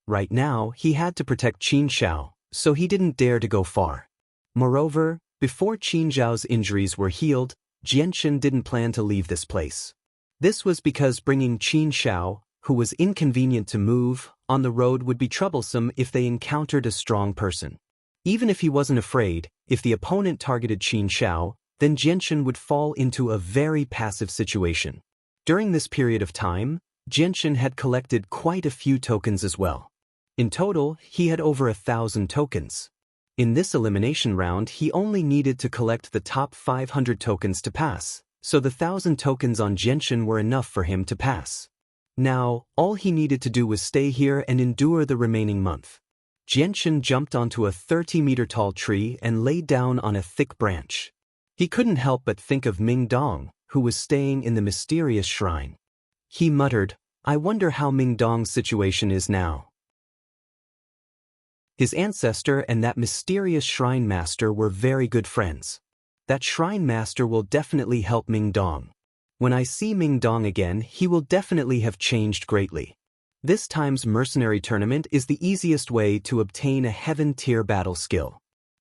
Right now, he had to protect Qin Xiao, so he didn't dare to go far. Moreover, before Qin Zhao's injuries were healed, Xianxia didn't plan to leave this place. This was because bringing Qin Xiao, who was inconvenient to move, on the road would be troublesome if they encountered a strong person. Even if he wasn't afraid, if the opponent targeted Qin Xiao, then Xianxia would fall into a very passive situation. During this period of time, Xianxia had collected quite a few tokens as well. In total, he had over 1,000 tokens. In this elimination round, he only needed to collect the top 500 tokens to pass, so the 1,000 tokens on Xianxia were enough for him to pass. Now, all he needed to do was stay here and endure the remaining month. Jianchen jumped onto a 30-meter-tall tree and lay down on a thick branch. He couldn't help but think of Ming Dong, who was staying in the mysterious shrine. He muttered, "I wonder how Ming Dong's situation is now." His ancestor and that mysterious shrine master were very good friends. That shrine master will definitely help Ming Dong. When I see Ming Dong again, he will definitely have changed greatly. This time's mercenary tournament is the easiest way to obtain a heaven-tier battle skill.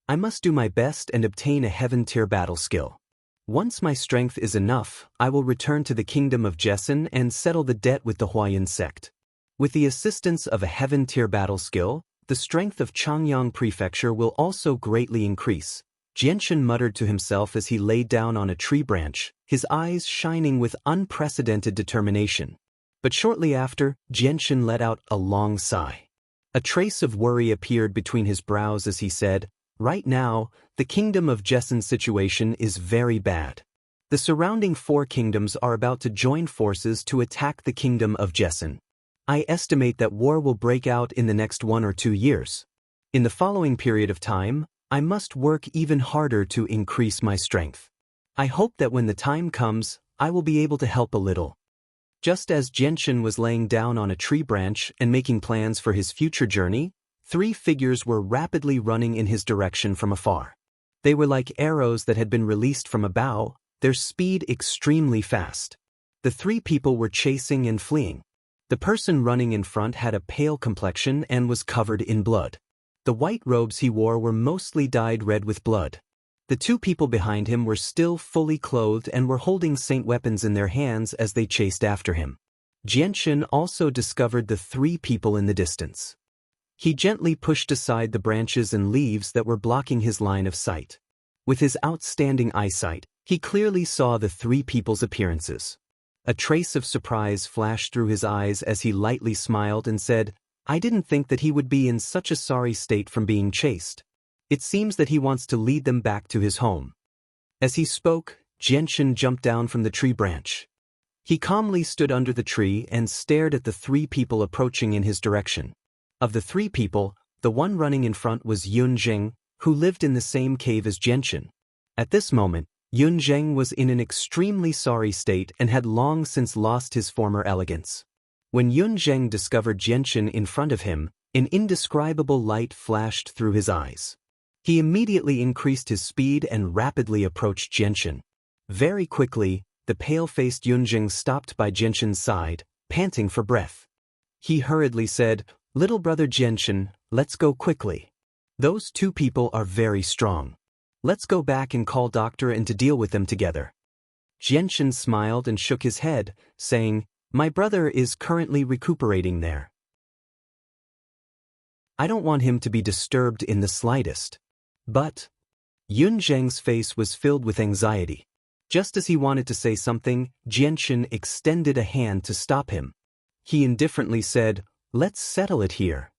I must do my best and obtain a heaven-tier battle skill. Once my strength is enough, I will return to the kingdom of Jessen and settle the debt with the Huayan sect. With the assistance of a heaven-tier battle skill, the strength of Changyang Prefecture will also greatly increase. Jianchen muttered to himself as he lay down on a tree branch, his eyes shining with unprecedented determination. But shortly after, Jianchen let out a long sigh. A trace of worry appeared between his brows as he said, "Right now, the kingdom of Jessen's situation is very bad. The surrounding 4 kingdoms are about to join forces to attack the kingdom of Jessen. I estimate that war will break out in the next 1 or 2 years. In the following period of time, I must work even harder to increase my strength. I hope that when the time comes, I will be able to help a little." Just as Jianchen was laying down on a tree branch and making plans for his future journey, 3 figures were rapidly running in his direction from afar. They were like arrows that had been released from a bow, their speed extremely fast. The 3 people were chasing and fleeing. The person running in front had a pale complexion and was covered in blood. The white robes he wore were mostly dyed red with blood. The 2 people behind him were still fully clothed and were holding saint weapons in their hands as they chased after him. Jianchen also discovered the 3 people in the distance. He gently pushed aside the branches and leaves that were blocking his line of sight. With his outstanding eyesight, he clearly saw the 3 people's appearances. A trace of surprise flashed through his eyes as he lightly smiled and said, "I didn't think that he would be in such a sorry state from being chased. It seems that he wants to lead them back to his home." As he spoke, Jianchen jumped down from the tree branch. He calmly stood under the tree and stared at the 3 people approaching in his direction. Of the 3 people, the one running in front was Yun Zheng, who lived in the same cave as Jianchen. At this moment, Yun Zheng was in an extremely sorry state and had long since lost his former elegance. When Yun Zheng discovered Jianchen in front of him, an indescribable light flashed through his eyes. He immediately increased his speed and rapidly approached Jianchen. Very quickly, the pale-faced Yun Zheng stopped by Jianchen's side, panting for breath. He hurriedly said, "Little brother Jianchen, let's go quickly. Those 2 people are very strong. Let's go back and call doctor and to deal with them together." Jianchen smiled and shook his head, saying, "My brother is currently recuperating there. I don't want him to be disturbed in the slightest." But Yun Zheng's face was filled with anxiety. Just as he wanted to say something, Jianchen extended a hand to stop him. He indifferently said, "Let's settle it here."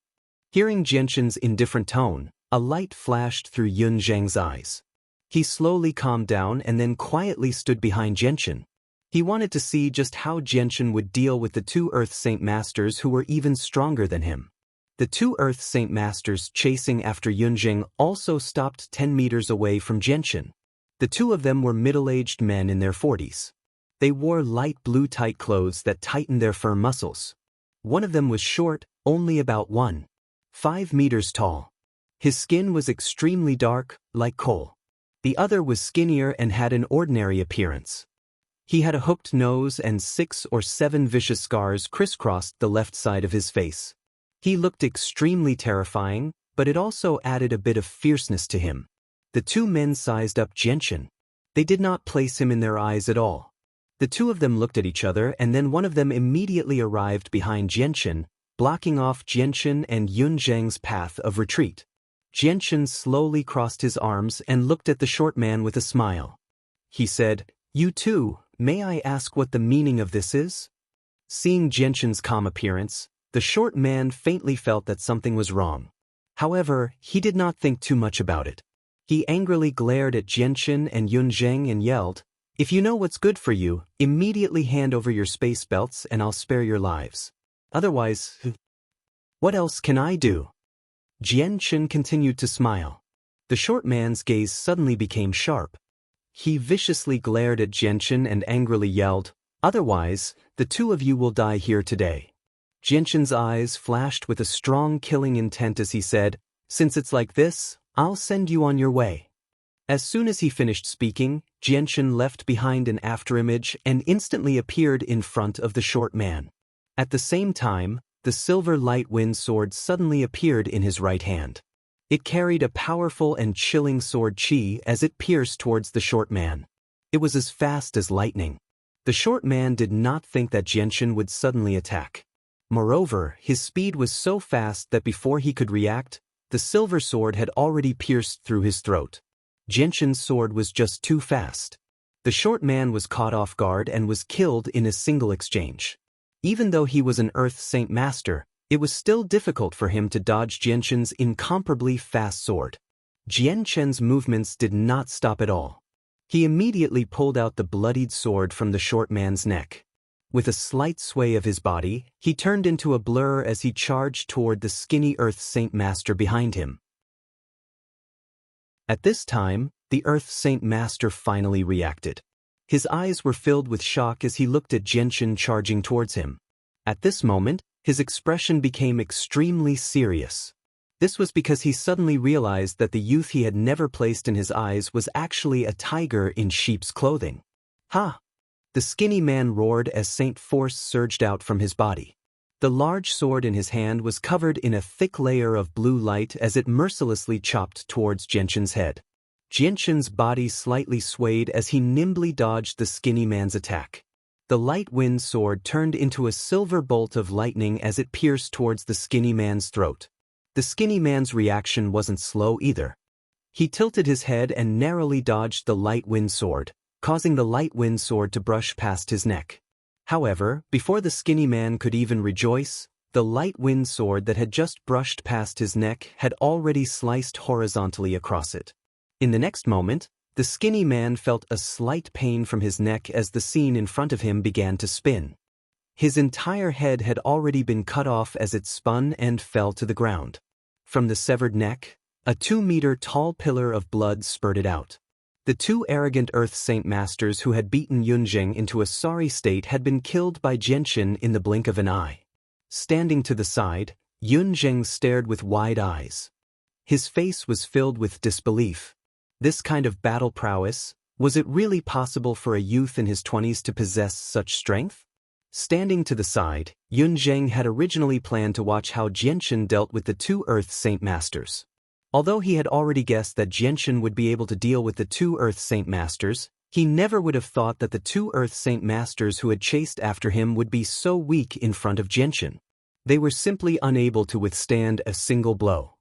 Hearing Jianchen's indifferent tone, a light flashed through Yun Zheng's eyes. He slowly calmed down and then quietly stood behind Jianchen. He wanted to see just how Jianchen would deal with the 2 Earth Saint Masters who were even stronger than him. The 2 Earth Saint Masters chasing after Yun Zheng also stopped 10 meters away from Jianchen. The 2 of them were middle-aged men in their 40s. They wore light blue tight clothes that tightened their firm muscles. One of them was short, only about 1.5 meters tall. His skin was extremely dark, like coal. The other was skinnier and had an ordinary appearance. He had a hooked nose and 6 or 7 vicious scars crisscrossed the left side of his face. He looked extremely terrifying, but it also added a bit of fierceness to him. The 2 men sized up Jianchen. They did not place him in their eyes at all. The 2 of them looked at each other and then one of them immediately arrived behind Jianchen, blocking off Jianchen and Yun Zheng's path of retreat. Jianchen slowly crossed his arms and looked at the short man with a smile. He said, "You too, may I ask what the meaning of this is?" Seeing Jianchen's calm appearance, the short man faintly felt that something was wrong. However, he did not think too much about it. He angrily glared at Jianchen and Yun Zheng and yelled, "If you know what's good for you, immediately hand over your space belts and I'll spare your lives. Otherwise, what else can I do?" Xianxia continued to smile. The short man's gaze suddenly became sharp. He viciously glared at Xianxia and angrily yelled, "Otherwise, the two of you will die here today." Xianxia's eyes flashed with a strong killing intent as he said, "Since it's like this, I'll send you on your way." As soon as he finished speaking, Xianxia left behind an afterimage and instantly appeared in front of the short man. At the same time, the silver light wind sword suddenly appeared in his right hand. It carried a powerful and chilling sword chi as it pierced towards the short man. It was as fast as lightning. The short man did not think that Xianxia would suddenly attack. Moreover, his speed was so fast that before he could react, the silver sword had already pierced through his throat. Xianxia's sword was just too fast. The short man was caught off guard and was killed in a single exchange. Even though he was an Earth Saint Master, it was still difficult for him to dodge Xianxia's incomparably fast sword. Xianxia's movements did not stop at all. He immediately pulled out the bloodied sword from the short man's neck. With a slight sway of his body, he turned into a blur as he charged toward the skinny Earth Saint Master behind him. At this time, the Earth Saint Master finally reacted. His eyes were filled with shock as he looked at Xianxia charging towards him. At this moment, his expression became extremely serious. This was because he suddenly realized that the youth he had never placed in his eyes was actually a tiger in sheep's clothing. "Ha!" The skinny man roared as Saint Force surged out from his body. The large sword in his hand was covered in a thick layer of blue light as it mercilessly chopped towards Xianxia's head. Xianxia's body slightly swayed as he nimbly dodged the skinny man's attack. The light wind sword turned into a silver bolt of lightning as it pierced towards the skinny man's throat. The skinny man's reaction wasn't slow either. He tilted his head and narrowly dodged the light wind sword, causing the light wind sword to brush past his neck. However, before the skinny man could even rejoice, the light wind sword that had just brushed past his neck had already sliced horizontally across it. In the next moment, the skinny man felt a slight pain from his neck as the scene in front of him began to spin. His entire head had already been cut off as it spun and fell to the ground. From the severed neck, a 2-meter-tall pillar of blood spurted out. The two arrogant Earth Saint Masters who had beaten Yunjing into a sorry state had been killed by Xianxia in the blink of an eye. Standing to the side, Yunjing stared with wide eyes. His face was filled with disbelief. This kind of battle prowess, was it really possible for a youth in his 20s to possess such strength? Standing to the side, Yunjing had originally planned to watch how Xianxia dealt with the two Earth Saint Masters. Although he had already guessed that Xianxia would be able to deal with the two Earth Saint Masters, he never would have thought that the two Earth Saint Masters who had chased after him would be so weak in front of Xianxia. They were simply unable to withstand a single blow.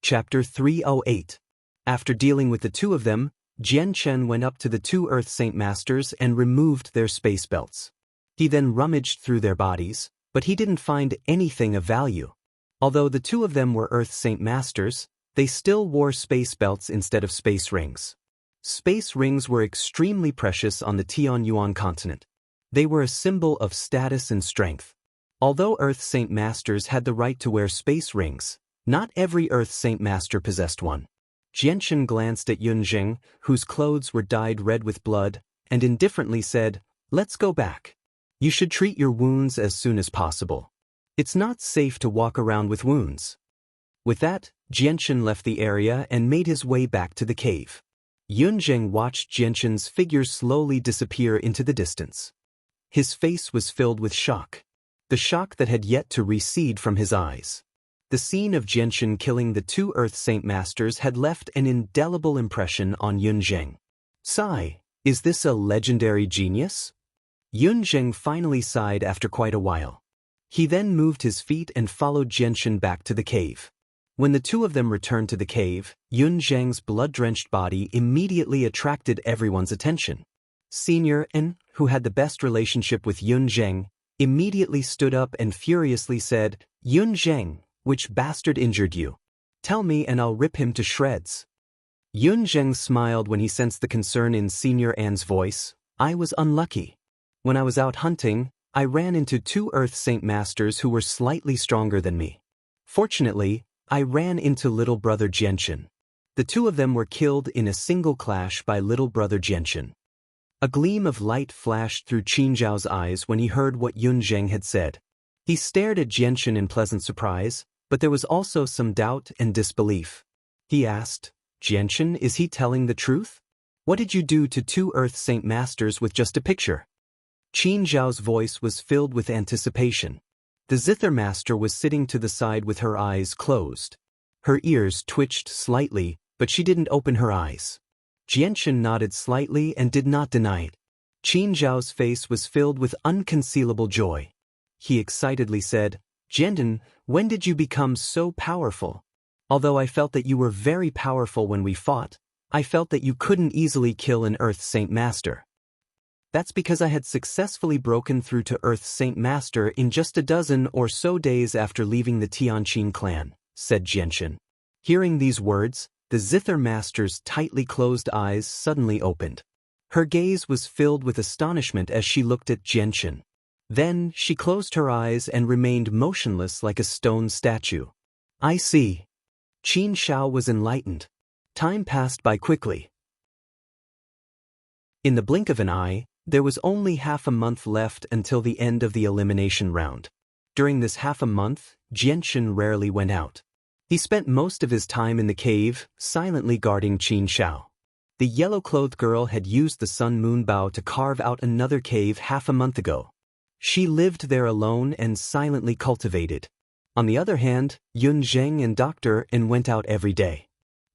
Chapter 308. After dealing with the two of them, Xianxia went up to the two Earth Saint Masters and removed their space belts. He then rummaged through their bodies, but he didn't find anything of value. Although the two of them were Earth Saint Masters, they still wore space belts instead of space rings. Space rings were extremely precious on the Tianyuan continent. They were a symbol of status and strength. Although Earth Saint Masters had the right to wear space rings, not every Earth Saint Master possessed one. Xianxia glanced at Yunjing, whose clothes were dyed red with blood, and indifferently said, "Let's go back. You should treat your wounds as soon as possible. It's not safe to walk around with wounds." With that, Xianxia left the area and made his way back to the cave. Yunjing watched Xianxia's figure slowly disappear into the distance. His face was filled with shock. The shock that had yet to recede from his eyes. The scene of Xianxia killing the two Earth Saint Masters had left an indelible impression on Yunjing. "Sigh, is this a legendary genius?" Yunjing finally sighed after quite a while. He then moved his feet and followed Xianxia back to the cave. When the two of them returned to the cave, Yunjing's blood-drenched body immediately attracted everyone's attention. Senior N, who had the best relationship with Yunjing, immediately stood up and furiously said, "Yunjing, which bastard injured you? Tell me and I'll rip him to shreds." Yunjing smiled when he sensed the concern in Senior An's voice. "I was unlucky. When I was out hunting, I ran into 2 Earth Saint Masters who were slightly stronger than me. Fortunately, I ran into little brother Jianchen. The 2 of them were killed in a single clash by little brother Jianchen. A gleam of light flashed through Qin Zhao's eyes when he heard what Yun Zheng had said. He stared at Jianchen in pleasant surprise, but there was also some doubt and disbelief. He asked, "Jianchen, is he telling the truth? What did you do to 2 Earth Saint Masters with just a picture?" Qin Zhao's voice was filled with anticipation. The Zither Master was sitting to the side with her eyes closed. Her ears twitched slightly, but she didn't open her eyes. Jianchen nodded slightly and did not deny it. Qin Zhao's face was filled with unconcealable joy. He excitedly said, "Jianchen, when did you become so powerful? Although I felt that you were very powerful when we fought, I felt that you couldn't easily kill an Earth Saint Master." "That's because I had successfully broken through to Earth Saint Master in just a dozen or so days after leaving the Tianqin clan," said Jianchen. Hearing these words, the Zither Master's tightly closed eyes suddenly opened. Her gaze was filled with astonishment as she looked at Jianchen. Then she closed her eyes and remained motionless like a stone statue. "I see." Qin Shao was enlightened. Time passed by quickly. In the blink of an eye, there was only half a month left until the end of the elimination round. During this half a month, Jianchen rarely went out. He spent most of his time in the cave, silently guarding Qin Shao. The yellow-clothed girl had used the Sun Moon Bow to carve out another cave half a month ago. She lived there alone and silently cultivated. On the other hand, Yun Zheng and Dr. En went out every day.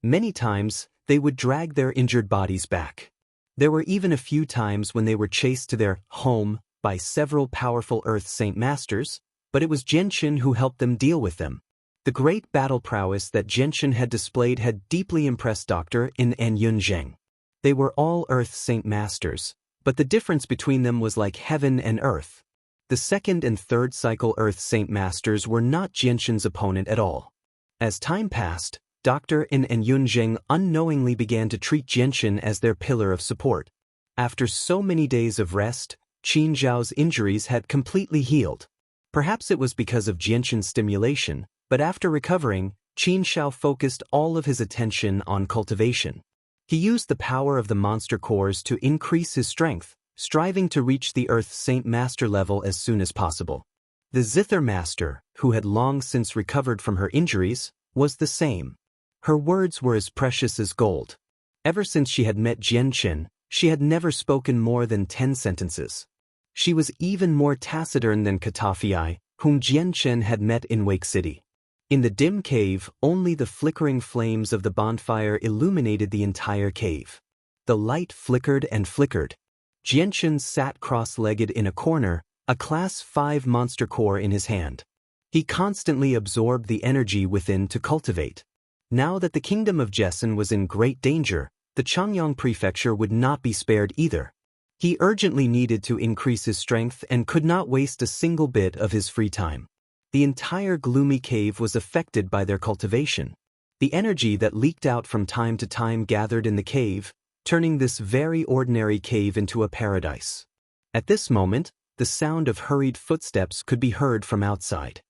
Many times, they would drag their injured bodies back. There were even a few times when they were chased to their home by several powerful Earth Saint Masters, but it was Jianchen who helped them deal with them. The great battle prowess that Jianchen had displayed had deeply impressed Dr. En and Yun Zheng. They were all Earth Saint Masters, but the difference between them was like heaven and earth. The 2nd and 3rd cycle Earth Saint Masters were not Jianchen's opponent at all. As time passed, Dr. En and Yun Zheng unknowingly began to treat Jianchen as their pillar of support. After so many days of rest, Qin Zhao's injuries had completely healed. Perhaps it was because of Jianchen's stimulation, but after recovering, Qin Zhao focused all of his attention on cultivation. He used the power of the monster cores to increase his strength, striving to reach the Earth Saint Master level as soon as possible. The Zither Master, who had long since recovered from her injuries, was the same. Her words were as precious as gold. Ever since she had met Jianchen, she had never spoken more than 10 sentences. She was even more taciturn than Katafei, whom Jianchen had met in Wake City. In the dim cave, only the flickering flames of the bonfire illuminated the entire cave. The light flickered and flickered. Jianchen sat cross-legged in a corner, a Class 5 monster core in his hand. He constantly absorbed the energy within to cultivate. Now that the kingdom of Jessen was in great danger, the Changyang prefecture would not be spared either. He urgently needed to increase his strength and could not waste a single bit of his free time. The entire gloomy cave was affected by their cultivation. The energy that leaked out from time to time gathered in the cave, turning this very ordinary cave into a paradise. At this moment, the sound of hurried footsteps could be heard from outside.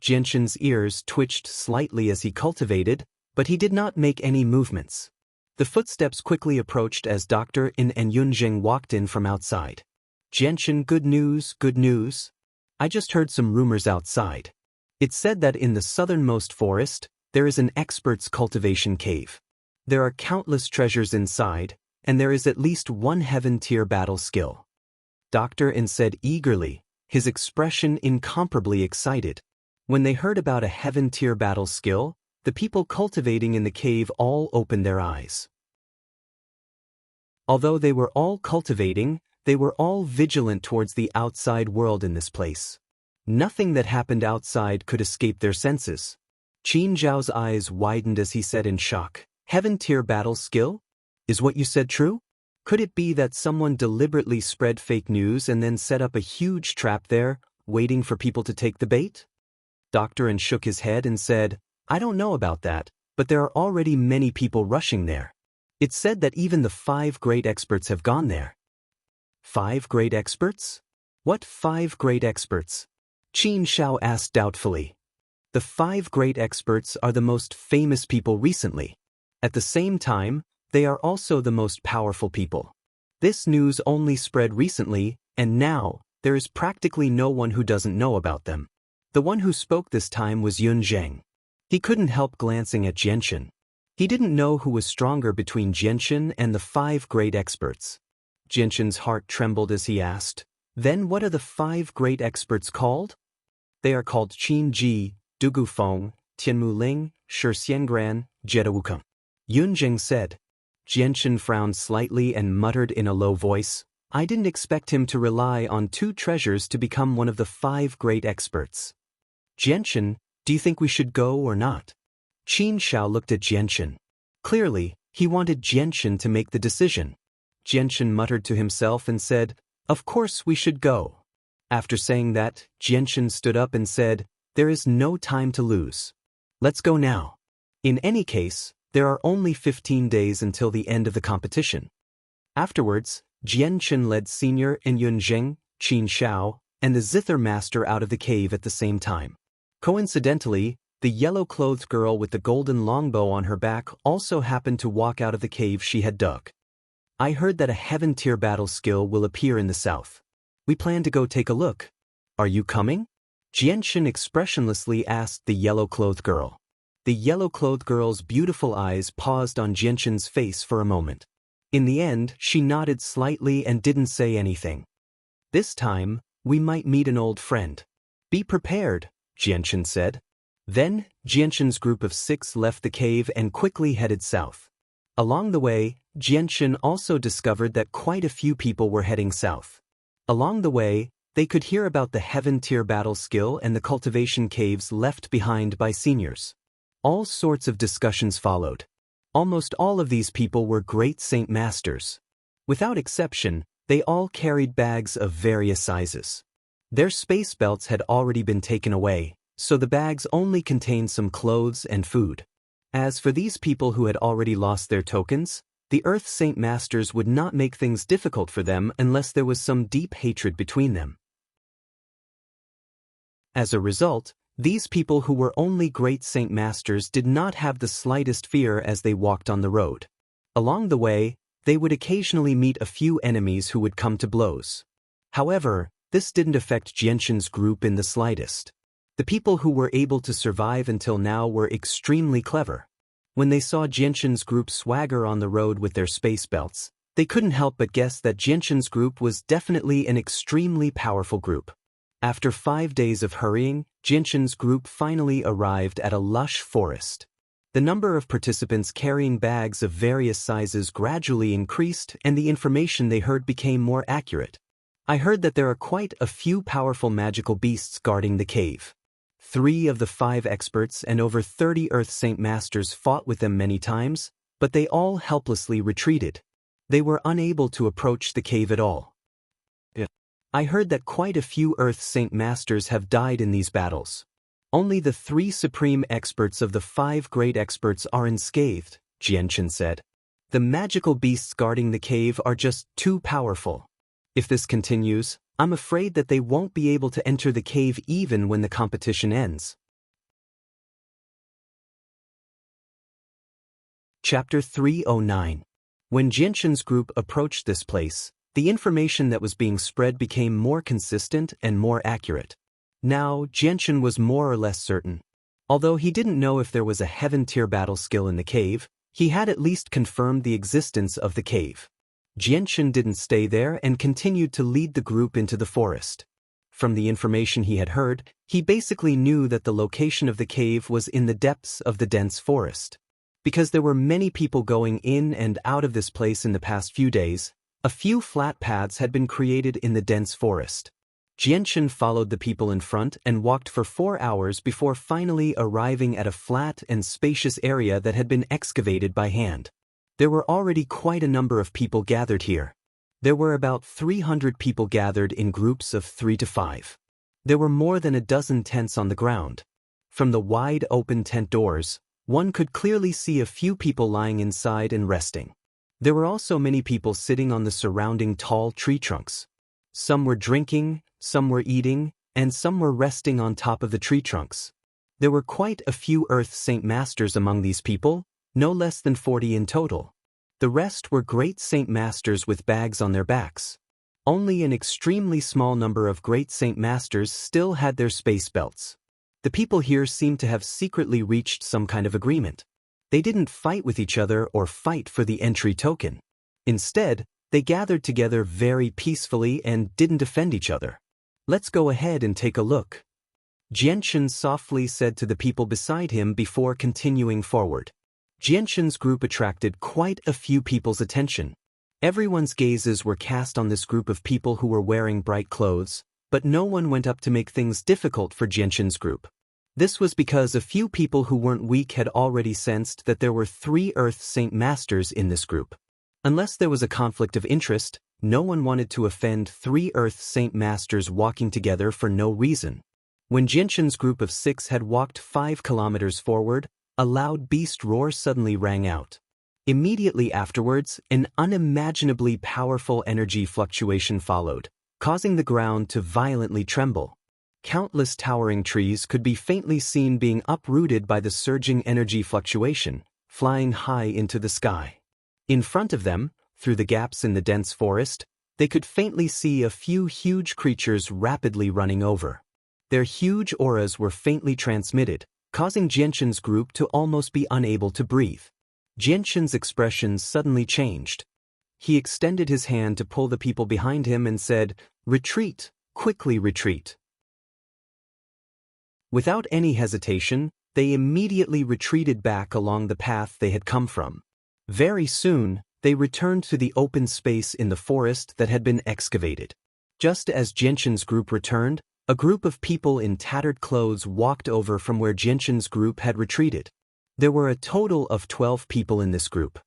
Jianchen's ears twitched slightly as he cultivated, but he did not make any movements. The footsteps quickly approached as Dr. En and Yun Zheng walked in from outside. "Jianchen, good news, good news. I just heard some rumors outside. It said that in the southernmost forest, there is an expert's cultivation cave. There are countless treasures inside, and there is at least one heaven-tier battle skill." Dr. En said eagerly, his expression incomparably excited. When they heard about a heaven-tier battle skill, the people cultivating in the cave all opened their eyes. Although they were all cultivating, they were all vigilant towards the outside world in this place. Nothing that happened outside could escape their senses. Qin Zhao's eyes widened as he said in shock, "Heaven-tier battle skill? Is what you said true? Could it be that someone deliberately spread fake news and then set up a huge trap there, waiting for people to take the bait?" Dr. En shook his head and said, "I don't know about that, but there are already many people rushing there. It's said that even the 5 great experts have gone there." 5 great experts? What 5 great experts? Xianxia asked doubtfully. The 5 great experts are the most famous people recently. At the same time, they are also the most powerful people. This news only spread recently, and now, there is practically no one who doesn't know about them. The one who spoke this time was Yun Zheng. He couldn't help glancing at Jianshan. He didn't know who was stronger between Jianshan and the 5 great experts. Jianshan's heart trembled as he asked, "Then what are the 5 great experts called?" "They are called Qin Ji, Dugu Feng, Tianmu Ling, Shi Xiangran, Jedawukeng," Yun Zheng said. Jianshan frowned slightly and muttered in a low voice, "I didn't expect him to rely on 2 treasures to become one of the 5 great experts." "Jianshan, do you think we should go or not?" Xianxia looked at Jianshan. Clearly, he wanted Jianshan to make the decision. Jianshan muttered to himself and said, "Of course we should go." After saying that, Jianshan stood up and said, "There is no time to lose. Let's go now. In any case, there are only 15 days until the end of the competition." Afterwards, Jianshan led Senior and Yun Zheng, Xianxia, and the Zither Master out of the cave at the same time. Coincidentally, the yellow-clothed girl with the golden longbow on her back also happened to walk out of the cave she had dug. "I heard that a heaven-tier battle skill will appear in the south. We plan to go take a look. Are you coming?" Jianshan expressionlessly asked the yellow-clothed girl. The yellow-clothed girl's beautiful eyes paused on Jianshan's face for a moment. In the end, she nodded slightly and didn't say anything. "This time, we might meet an old friend. Be prepared," Jianshan said. Then, Jianshan's group of 6 left the cave and quickly headed south. Along the way, Jianshan also discovered that quite a few people were heading south. Along the way, they could hear about the heaven-tier battle skill and the cultivation caves left behind by seniors. All sorts of discussions followed. Almost all of these people were great Saint Masters. Without exception, they all carried bags of various sizes. Their space belts had already been taken away, so the bags only contained some clothes and food. As for these people who had already lost their tokens, the Earth Saint Masters would not make things difficult for them unless there was some deep hatred between them. As a result, these people who were only great Saint Masters did not have the slightest fear as they walked on the road. Along the way, they would occasionally meet a few enemies who would come to blows. However, this didn't affect Jianshan's group in the slightest. The people who were able to survive until now were extremely clever. When they saw Jianshan's group swagger on the road with their space belts, they couldn't help but guess that Jianshan's group was definitely an extremely powerful group. After 5 days of hurrying, Jianshan's group finally arrived at a lush forest. The number of participants carrying bags of various sizes gradually increased and the information they heard became more accurate. "I heard that there are quite a few powerful magical beasts guarding the cave. 3 of the 5 experts and over 30 Earth Saint Masters fought with them many times, but they all helplessly retreated. They were unable to approach the cave at all. I heard that quite a few Earth Saint Masters have died in these battles. Only the 3 supreme experts of the 5 great experts are unscathed," Jianshan said. "The magical beasts guarding the cave are just too powerful. If this continues, I'm afraid that they won't be able to enter the cave even when the competition ends." Chapter 309. When Jianshan's group approached this place, the information that was being spread became more consistent and more accurate. Now, Jianshan was more or less certain. Although he didn't know if there was a heaven-tier battle skill in the cave, he had at least confirmed the existence of the cave. Jianshan didn't stay there and continued to lead the group into the forest. From the information he had heard, he basically knew that the location of the cave was in the depths of the dense forest. Because there were many people going in and out of this place in the past few days, a few flat paths had been created in the dense forest. Jianshan followed the people in front and walked for 4 hours before finally arriving at a flat and spacious area that had been excavated by hand. There were already quite a number of people gathered here. There were about 300 people gathered in groups of 3 to 5. There were more than a dozen tents on the ground. From the wide open tent doors, one could clearly see a few people lying inside and resting. There were also many people sitting on the surrounding tall tree trunks. Some were drinking, some were eating, and some were resting on top of the tree trunks. There were quite a few Earth Saint Masters among these people, no less than 40 in total. The rest were great Saint Masters with bags on their backs. Only an extremely small number of great Saint Masters still had their space belts. The people here seemed to have secretly reached some kind of agreement. They didn't fight with each other or fight for the entry token. Instead, they gathered together very peacefully and didn't offend each other. Let's go ahead and take a look. Xianxia softly said to the people beside him before continuing forward. Xianxia's group attracted quite a few people's attention. Everyone's gazes were cast on this group of people who were wearing bright clothes, but no one went up to make things difficult for Xianxia's group. This was because a few people who weren't weak had already sensed that there were 3 Earth Saint Masters in this group. Unless there was a conflict of interest, no one wanted to offend 3 Earth Saint Masters walking together for no reason. When Xianxia's group of 6 had walked 5 kilometers forward, a loud beast roar suddenly rang out. Immediately afterwards, an unimaginably powerful energy fluctuation followed, causing the ground to violently tremble. Countless towering trees could be faintly seen being uprooted by the surging energy fluctuation, flying high into the sky. In front of them, through the gaps in the dense forest, they could faintly see a few huge creatures rapidly running over. Their huge auras were faintly transmitted, causing Xianxia's group to almost be unable to breathe. Xianxia's expression suddenly changed. He extended his hand to pull the people behind him and said, "Retreat, quickly retreat." Without any hesitation, they immediately retreated back along the path they had come from. Very soon, they returned to the open space in the forest that had been excavated. Just as Xianxia's group returned, a group of people in tattered clothes walked over from where Xianxia's group had retreated. There were a total of 12 people in this group.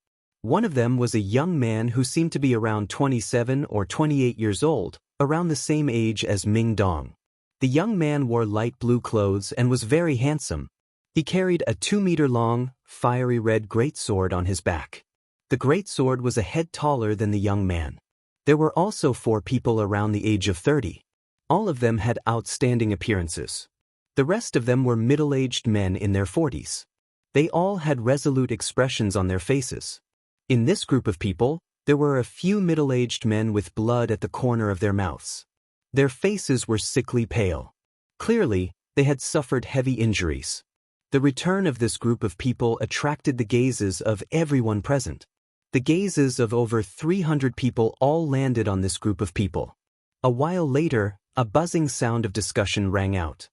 One of them was a young man who seemed to be around 27 or 28 years old, around the same age as Ming Dong. The young man wore light blue clothes and was very handsome. He carried a 2-meter-long, fiery red greatsword on his back. The greatsword was a head taller than the young man. There were also 4 people around the age of 30. All of them had outstanding appearances. The rest of them were middle-aged men in their 40s. They all had resolute expressions on their faces. In this group of people, there were a few middle-aged men with blood at the corner of their mouths. Their faces were sickly pale. Clearly, they had suffered heavy injuries. The return of this group of people attracted the gazes of everyone present. The gazes of over 300 people all landed on this group of people. A while later, a buzzing sound of discussion rang out.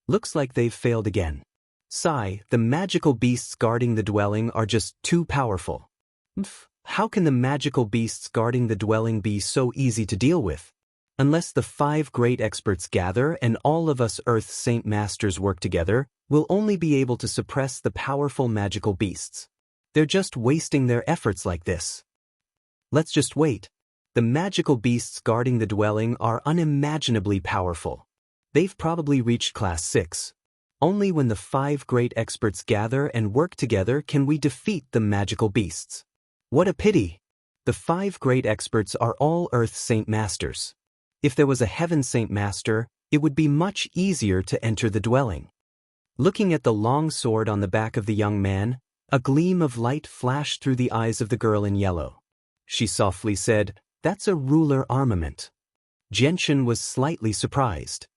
"Looks like they've failed again. Sigh, the magical beasts guarding the dwelling are just too powerful. How can the magical beasts guarding the dwelling be so easy to deal with? Unless the 5 great experts gather and all of us Earth Saint Masters work together, we'll only be able to suppress the powerful magical beasts. They're just wasting their efforts like this. Let's just wait. The magical beasts guarding the dwelling are unimaginably powerful. They've probably reached Class 6. Only when the 5 great experts gather and work together can we defeat the magical beasts. What a pity! The 5 great experts are all Earth Saint Masters. If there was a Heaven Saint Master, it would be much easier to enter the dwelling." Looking at the long sword on the back of the young man, a gleam of light flashed through the eyes of the girl in yellow. She softly said, "That's a ruler armament." Xianxia was slightly surprised.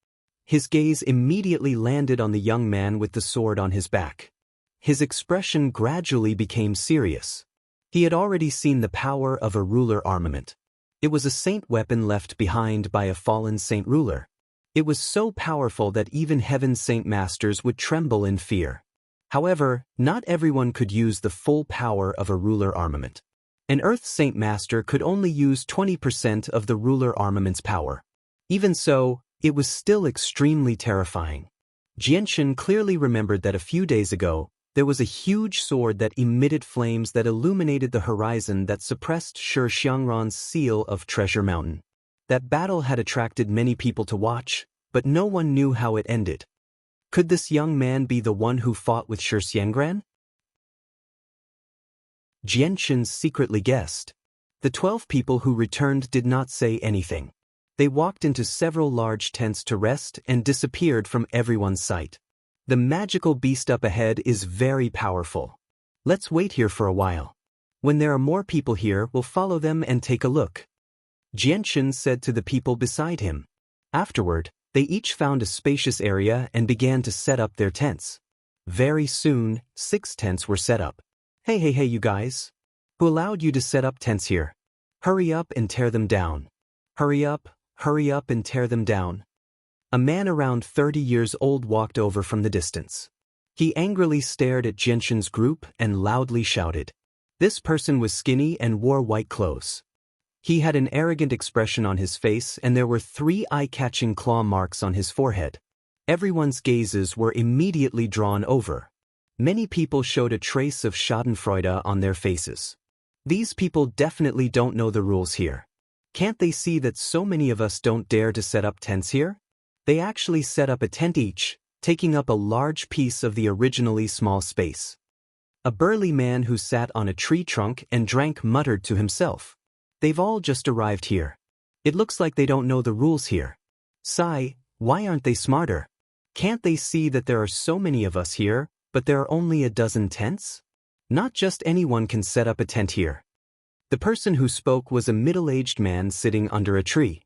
His gaze immediately landed on the young man with the sword on his back. His expression gradually became serious. He had already seen the power of a ruler armament. It was a saint weapon left behind by a fallen saint ruler. It was so powerful that even Heaven Saint Masters would tremble in fear. However, not everyone could use the full power of a ruler armament. An Earth Saint Master could only use 20% of the ruler armament's power. Even so, it was still extremely terrifying. Xianxia clearly remembered that a few days ago, there was a huge sword that emitted flames that illuminated the horizon that suppressed Xianxian's seal of Treasure Mountain. That battle had attracted many people to watch, but no one knew how it ended. Could this young man be the one who fought with Xianxia? Xianxia secretly guessed. The 12 people who returned did not say anything. They walked into several large tents to rest and disappeared from everyone's sight. The magical beast up ahead is very powerful. Let's wait here for a while. When there are more people here, we'll follow them and take a look. Xianxia said to the people beside him. Afterward, they each found a spacious area and began to set up their tents. Very soon, 6 tents were set up. Hey you guys! Who allowed you to set up tents here? Hurry up and tear them down. Hurry up and tear them down. A man around 30 years old walked over from the distance. He angrily stared at Xianxia's group and loudly shouted. This person was skinny and wore white clothes. He had an arrogant expression on his face and there were 3 eye-catching claw marks on his forehead. Everyone's gazes were immediately drawn over. Many people showed a trace of schadenfreude on their faces. These people definitely don't know the rules here. Can't they see that so many of us don't dare to set up tents here? They actually set up a tent each, taking up a large piece of the originally small space. A burly man who sat on a tree trunk and drank muttered to himself. They've all just arrived here. It looks like they don't know the rules here. Sigh, why aren't they smarter? Can't they see that there are so many of us here, but there are only a dozen tents? Not just anyone can set up a tent here. The person who spoke was a middle-aged man sitting under a tree.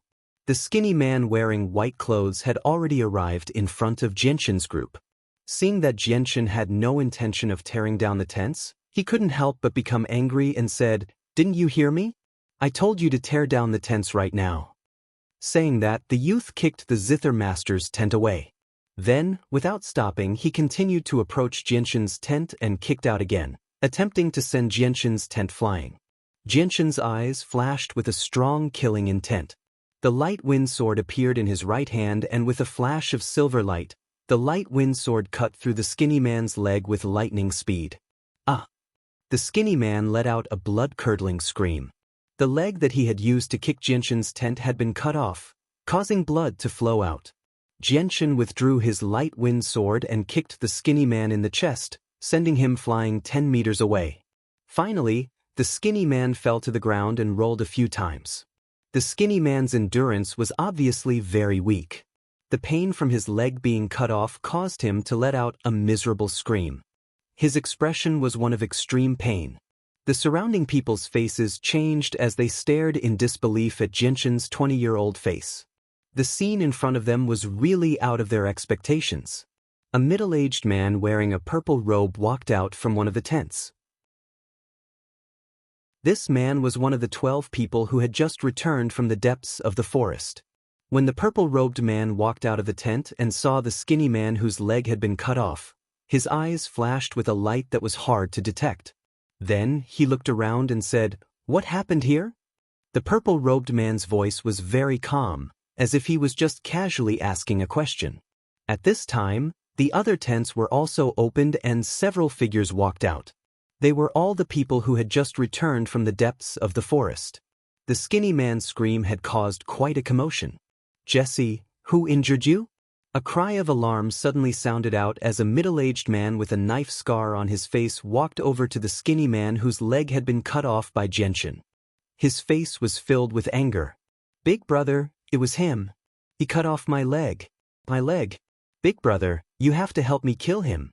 The skinny man wearing white clothes had already arrived in front of Xianxia's group. Seeing that Xianxia had no intention of tearing down the tents, he couldn't help but become angry and said, "Didn't you hear me? I told you to tear down the tents right now." Saying that, the youth kicked the zither master's tent away. Then, without stopping, he continued to approach Xianxia's tent and kicked out again, attempting to send Xianxia's tent flying. Xianxia's eyes flashed with a strong killing intent. The light wind sword appeared in his right hand and with a flash of silver light, the light wind sword cut through the skinny man's leg with lightning speed. Ah! The skinny man let out a blood-curdling scream. The leg that he had used to kick Xianxia's tent had been cut off, causing blood to flow out. Xianxia withdrew his light wind sword and kicked the skinny man in the chest, sending him flying 10 meters away. Finally, the skinny man fell to the ground and rolled a few times. The skinny man's endurance was obviously very weak. The pain from his leg being cut off caused him to let out a miserable scream. His expression was one of extreme pain. The surrounding people's faces changed as they stared in disbelief at Xianxia's 20-year-old face. The scene in front of them was really out of their expectations. A middle-aged man wearing a purple robe walked out from one of the tents. This man was one of the 12 people who had just returned from the depths of the forest. When the purple-robed man walked out of the tent and saw the skinny man whose leg had been cut off, his eyes flashed with a light that was hard to detect. Then, he looked around and said, "What happened here?" The purple-robed man's voice was very calm, as if he was just casually asking a question. At this time, the other tents were also opened and several figures walked out. They were all the people who had just returned from the depths of the forest. The skinny man's scream had caused quite a commotion. "Jesse, who injured you?" A cry of alarm suddenly sounded out as a middle-aged man with a knife scar on his face walked over to the skinny man whose leg had been cut off by Xianxia. His face was filled with anger. "Big brother, it was him. He cut off my leg. My leg. Big brother, you have to help me kill him."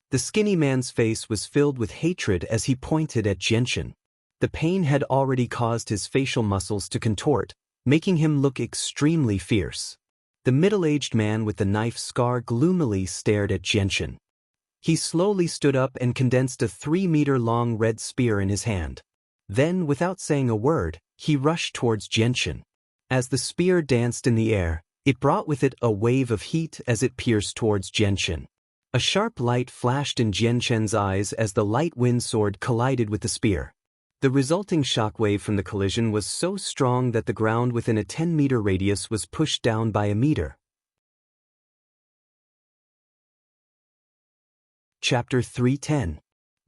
The skinny man's face was filled with hatred as he pointed at Xianxia. The pain had already caused his facial muscles to contort, making him look extremely fierce. The middle-aged man with the knife scar gloomily stared at Xianxia. He slowly stood up and condensed a 3-meter-long red spear in his hand. Then, without saying a word, he rushed towards Xianxia. As the spear danced in the air, it brought with it a wave of heat as it pierced towards Xianxia. A sharp light flashed in Xianxia's eyes as the light wind sword collided with the spear. The resulting shockwave from the collision was so strong that the ground within a 10-meter radius was pushed down by a meter. Chapter 310.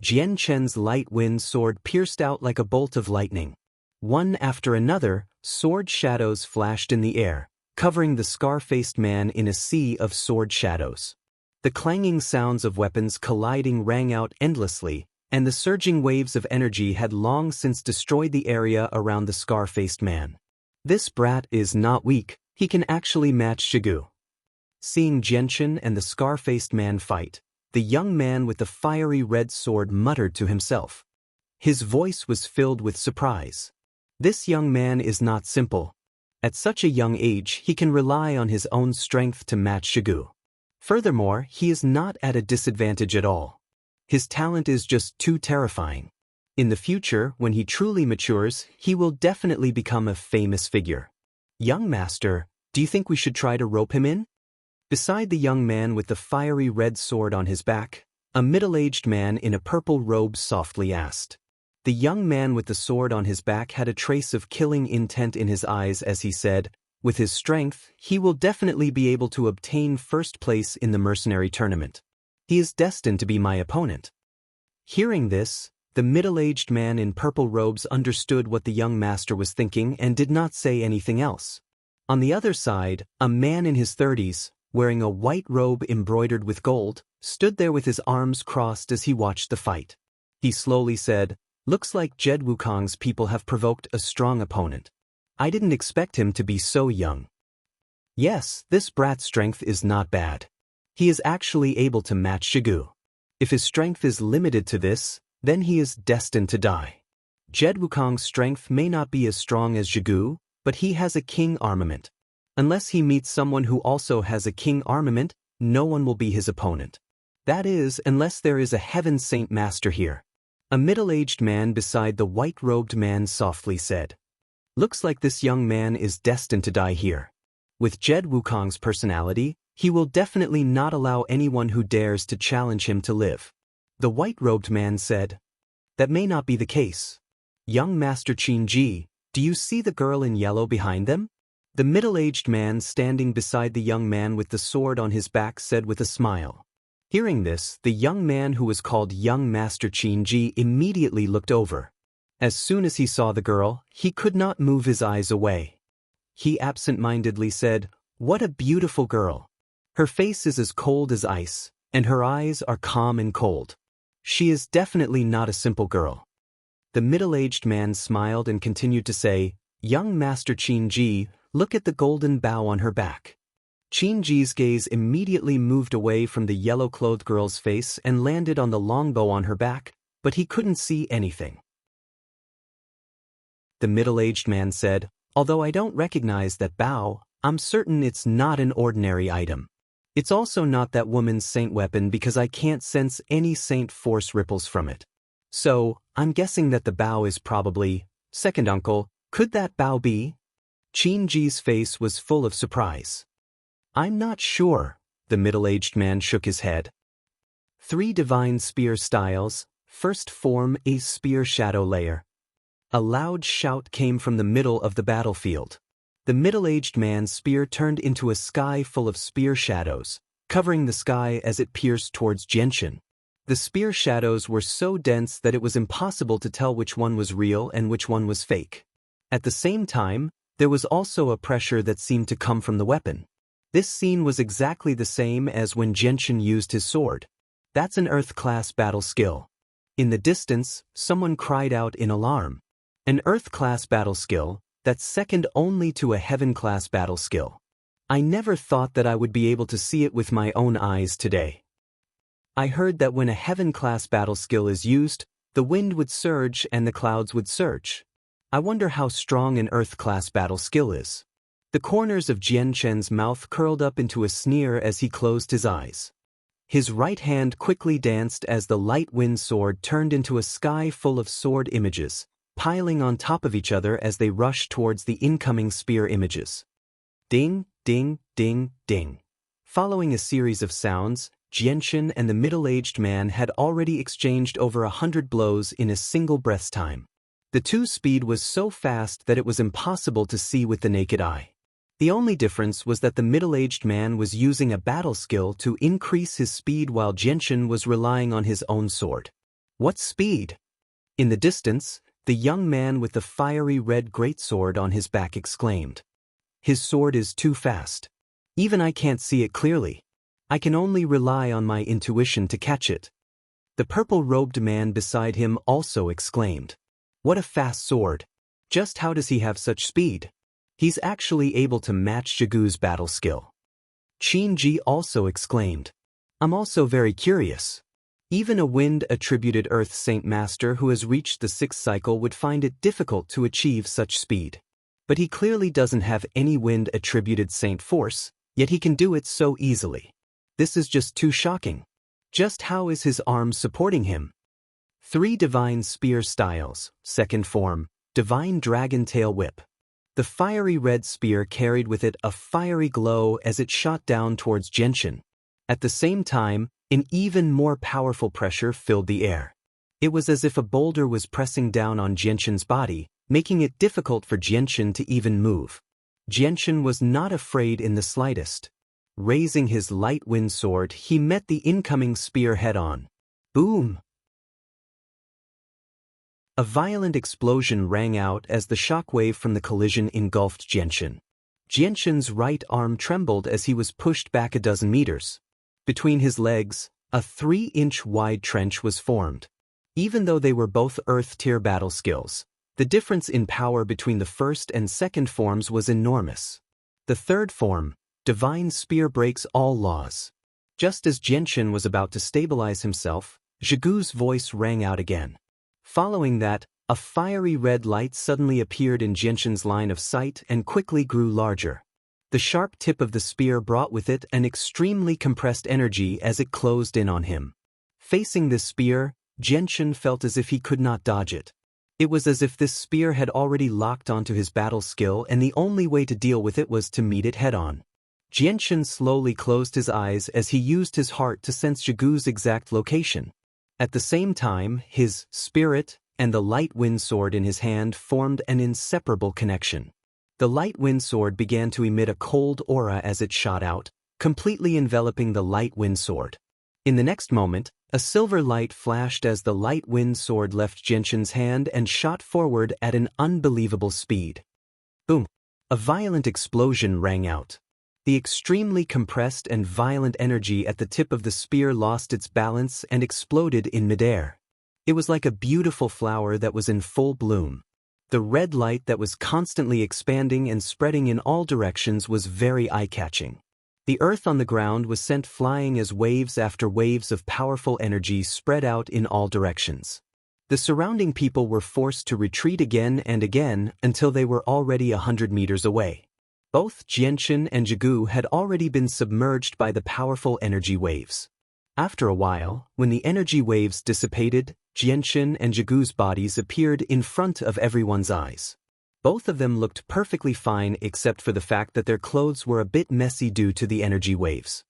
Xianxia's light wind sword pierced out like a bolt of lightning. One after another, sword shadows flashed in the air, covering the scar-faced man in a sea of sword shadows. The clanging sounds of weapons colliding rang out endlessly, and the surging waves of energy had long since destroyed the area around the scar-faced man. This brat is not weak, he can actually match Shigu. Seeing Xianxia and the scar-faced man fight, the young man with the fiery red sword muttered to himself. His voice was filled with surprise. This young man is not simple. At such a young age he can rely on his own strength to match Shigu. Furthermore, he is not at a disadvantage at all. His talent is just too terrifying. In the future, when he truly matures, he will definitely become a famous figure. Young master, do you think we should try to rope him in? Beside the young man with the fiery red sword on his back, a middle-aged man in a purple robe softly asked. The young man with the sword on his back had a trace of killing intent in his eyes as he said, with his strength, he will definitely be able to obtain first place in the mercenary tournament. He is destined to be my opponent. Hearing this, the middle-aged man in purple robes understood what the young master was thinking and did not say anything else. On the other side, a man in his 30s, wearing a white robe embroidered with gold, stood there with his arms crossed as he watched the fight. He slowly said, "Looks like Jed Wukong's people have provoked a strong opponent. I didn't expect him to be so young. Yes, this brat's strength is not bad. He is actually able to match Shigu. If his strength is limited to this, then he is destined to die. Jed Wukong's strength may not be as strong as Shigu, but he has a king armament. Unless he meets someone who also has a king armament, no one will be his opponent. That is, unless there is a heaven saint master here." A middle-aged man beside the white-robed man softly said. "Looks like this young man is destined to die here. With Jed Wukong's personality, he will definitely not allow anyone who dares to challenge him to live." The white-robed man said, "That may not be the case. Young Master Qin Ji, do you see the girl in yellow behind them?" The middle-aged man standing beside the young man with the sword on his back said with a smile. Hearing this, the young man who was called Young Master Qin Ji immediately looked over. As soon as he saw the girl, he could not move his eyes away. He absent-mindedly said, "What a beautiful girl. Her face is as cold as ice, and her eyes are calm and cold. She is definitely not a simple girl." The middle-aged man smiled and continued to say, "Young Master Qin Ji, look at the golden bow on her back." Qin Ji's gaze immediately moved away from the yellow-clothed girl's face and landed on the longbow on her back, but he couldn't see anything. The middle-aged man said, "Although I don't recognize that bow, I'm certain it's not an ordinary item. It's also not that woman's saint weapon because I can't sense any saint force ripples from it. So, I'm guessing that the bow is probably, second uncle, could that bow be?" Qin Ji's face was full of surprise. "I'm not sure," the middle-aged man shook his head. 3 divine spear styles, first form a spear shadow layer. A loud shout came from the middle of the battlefield. The middle-aged man's spear turned into a sky full of spear shadows, covering the sky as it pierced towards Xianxia. The spear shadows were so dense that it was impossible to tell which one was real and which one was fake. At the same time, there was also a pressure that seemed to come from the weapon. This scene was exactly the same as when Xianxia used his sword. That's an Earth-class battle skill. In the distance, someone cried out in alarm. An Earth-class battle skill, that's second only to a Heaven-class battle skill. I never thought that I would be able to see it with my own eyes today. I heard that when a Heaven-class battle skill is used, the wind would surge and the clouds would surge. I wonder how strong an Earth-class battle skill is. The corners of Xianxia's mouth curled up into a sneer as he closed his eyes. His right hand quickly danced as the light wind sword turned into a sky full of sword images, piling on top of each other as they rushed towards the incoming spear images. Ding, ding, ding, ding. Following a series of sounds, Xianxia and the middle-aged man had already exchanged over 100 blows in a single breath's time. The two-'s speed was so fast that it was impossible to see with the naked eye. The only difference was that the middle-aged man was using a battle skill to increase his speed while Xianxia was relying on his own sword. What speed? In the distance, the young man with the fiery red greatsword on his back exclaimed. His sword is too fast. Even I can't see it clearly. I can only rely on my intuition to catch it. The purple-robed man beside him also exclaimed. What a fast sword. Just how does he have such speed? He's actually able to match Zhigu's battle skill. Qin also exclaimed, I'm also very curious. Even a wind-attributed Earth Saint Master who has reached the 6th cycle would find it difficult to achieve such speed. But he clearly doesn't have any wind-attributed Saint force, yet he can do it so easily. This is just too shocking. Just how is his arm supporting him? 3 Divine Spear Styles, 2nd form, Divine Dragon Tail Whip. The fiery red spear carried with it a fiery glow as it shot down towards Xianxia. At the same time, an even more powerful pressure filled the air. It was as if a boulder was pressing down on Xianxia's body, making it difficult for Xianxia to even move. Xianxia was not afraid in the slightest. Raising his light wind sword, he met the incoming spear head-on. Boom! A violent explosion rang out as the shockwave from the collision engulfed Xianxia. Xianxia's right arm trembled as he was pushed back a dozen meters. Between his legs, a 3-inch wide trench was formed. Even though they were both Earth-tier battle skills, the difference in power between the 1st and 2nd forms was enormous. The 3rd form, Divine Spear, breaks all laws. Just as Xianxia was about to stabilize himself, Zhigu's voice rang out again. Following that, a fiery red light suddenly appeared in Xianxia's line of sight and quickly grew larger. The sharp tip of the spear brought with it an extremely compressed energy as it closed in on him. Facing this spear, Xianxia felt as if he could not dodge it. It was as if this spear had already locked onto his battle skill and the only way to deal with it was to meet it head-on. Xianxia slowly closed his eyes as he used his heart to sense Zhigu's exact location. At the same time, his spirit and the light wind sword in his hand formed an inseparable connection. The light wind sword began to emit a cold aura as it shot out, completely enveloping the light wind sword. In the next moment, a silver light flashed as the light wind sword left Xianxia's hand and shot forward at an unbelievable speed. Boom! A violent explosion rang out. The extremely compressed and violent energy at the tip of the spear lost its balance and exploded in midair. It was like a beautiful flower that was in full bloom. The red light that was constantly expanding and spreading in all directions was very eye-catching. The earth on the ground was sent flying as waves after waves of powerful energy spread out in all directions. The surrounding people were forced to retreat again and again until they were already 100 meters away. Both Xianxia and Zhigu had already been submerged by the powerful energy waves. After a while, when the energy waves dissipated, Xianxia and Zhigu's bodies appeared in front of everyone's eyes. Both of them looked perfectly fine except for the fact that their clothes were a bit messy due to the energy waves.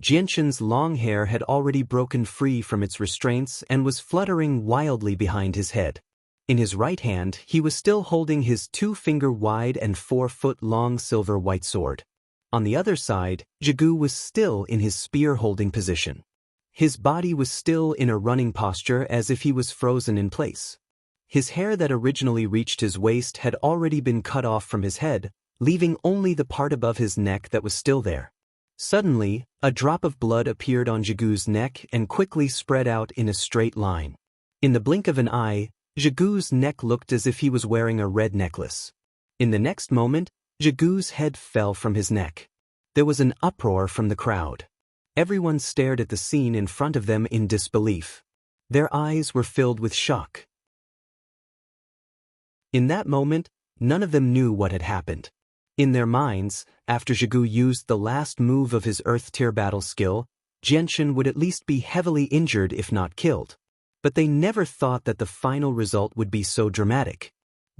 Xianxia's long hair had already broken free from its restraints and was fluttering wildly behind his head. In his right hand, he was still holding his 2-finger-wide and 4-foot-long silver-white sword. On the other side, Zhigu was still in his spear-holding position. His body was still in a running posture as if he was frozen in place. His hair that originally reached his waist had already been cut off from his head, leaving only the part above his neck that was still there. Suddenly, a drop of blood appeared on Zhigu's neck and quickly spread out in a straight line. In the blink of an eye, Zhigu's neck looked as if he was wearing a red necklace. In the next moment, Zhigu's head fell from his neck. There was an uproar from the crowd. Everyone stared at the scene in front of them in disbelief. Their eyes were filled with shock. In that moment, none of them knew what had happened. In their minds, after Zhigu used the last move of his Earth-tier battle skill, Xianxia would at least be heavily injured if not killed. But they never thought that the final result would be so dramatic.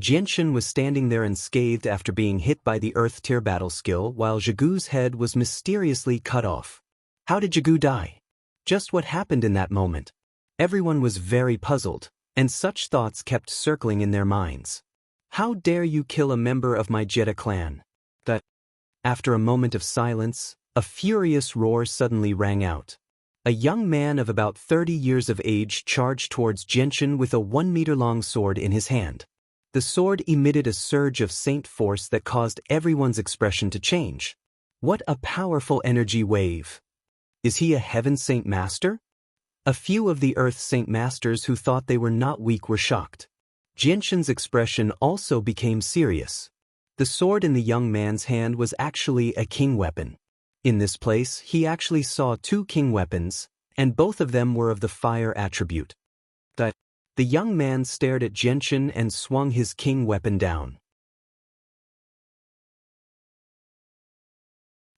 Xianxia was standing there unscathed after being hit by the Earth-tier battle skill while Zhigu's head was mysteriously cut off. How did Zhigu die? Just what happened in that moment? Everyone was very puzzled, and such thoughts kept circling in their minds. How dare you kill a member of my Jedi clan? After a moment of silence, a furious roar suddenly rang out. A young man of about 30 years of age charged towards Xianxia with a 1-meter-long sword in his hand. The sword emitted a surge of saint force that caused everyone's expression to change. What a powerful energy wave! Is he a Heaven Saint Master? A few of the Earth Saint Masters who thought they were not weak were shocked. Xianxia's expression also became serious. The sword in the young man's hand was actually a king weapon. In this place, he actually saw two king weapons, and both of them were of the fire attribute. The young man stared at Xianxia and swung his king weapon down.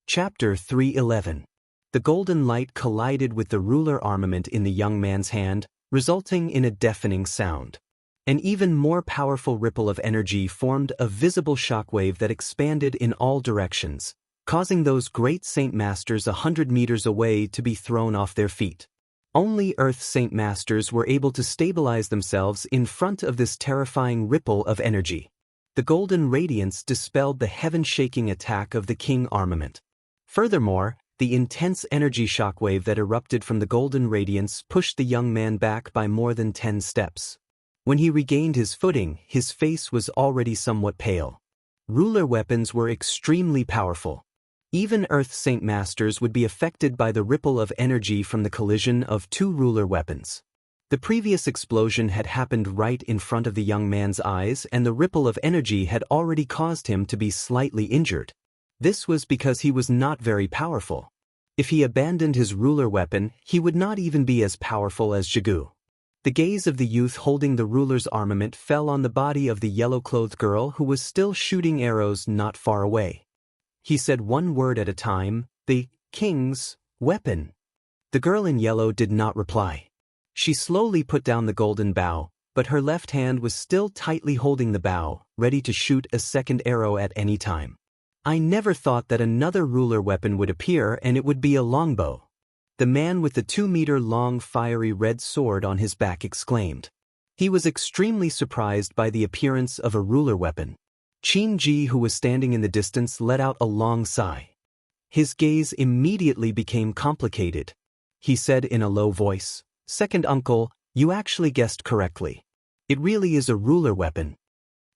Chapter 3:11. The golden light collided with the ruler armament in the young man's hand, resulting in a deafening sound. An even more powerful ripple of energy formed a visible shockwave that expanded in all directions, causing those great Saint Masters 100 meters away to be thrown off their feet. Only Earth Saint Masters were able to stabilize themselves in front of this terrifying ripple of energy. The golden radiance dispelled the heaven-shaking attack of the king armament. Furthermore, the intense energy shockwave that erupted from the golden radiance pushed the young man back by more than 10 steps. When he regained his footing, his face was already somewhat pale. Ruler weapons were extremely powerful. Even Earth Saint Masters would be affected by the ripple of energy from the collision of two ruler weapons. The previous explosion had happened right in front of the young man's eyes, and the ripple of energy had already caused him to be slightly injured. This was because he was not very powerful. If he abandoned his ruler weapon, he would not even be as powerful as Jigu. The gaze of the youth holding the ruler's armament fell on the body of the yellow-clothed girl who was still shooting arrows not far away. He said one word at a time, "The king's weapon." The girl in yellow did not reply. She slowly put down the golden bow, but her left hand was still tightly holding the bow, ready to shoot a second arrow at any time. I never thought that another ruler weapon would appear, and it would be a longbow. The man with the 2-meter-long fiery red sword on his back exclaimed. He was extremely surprised by the appearance of a ruler weapon. Qin Ji, who was standing in the distance, let out a long sigh. His gaze immediately became complicated. He said in a low voice, "Second uncle, you actually guessed correctly. It really is a ruler weapon."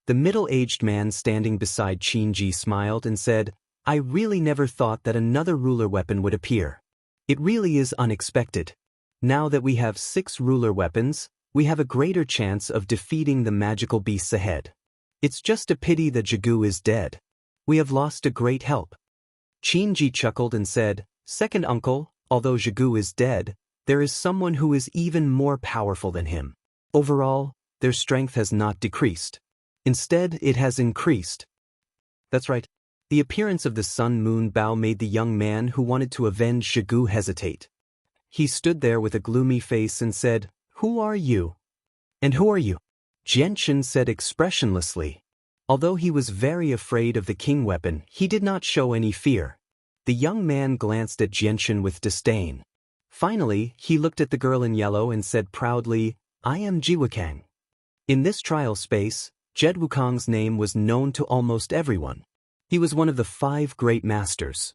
The middle-aged man standing beside Qin Ji smiled and said, "I really never thought that another ruler weapon would appear. It really is unexpected. Now that we have 6 ruler weapons, we have a greater chance of defeating the magical beasts ahead. It's just a pity that Jigu is dead. We have lost a great help." Qin Ji chuckled and said, "Second uncle, although Jigu is dead, there is someone who is even more powerful than him. Overall, their strength has not decreased. Instead, it has increased." That's right. The appearance of the sun-moon bow made the young man who wanted to avenge Jigu hesitate. He stood there with a gloomy face and said, "Who are you?" "And who are you?" Xianxia said expressionlessly. Although he was very afraid of the king weapon, he did not show any fear. The young man glanced at Xianxia with disdain. Finally, he looked at the girl in yellow and said proudly, "I am Jiwukang." In this trial space, Jed Wukong's name was known to almost everyone. He was one of the 5 great masters.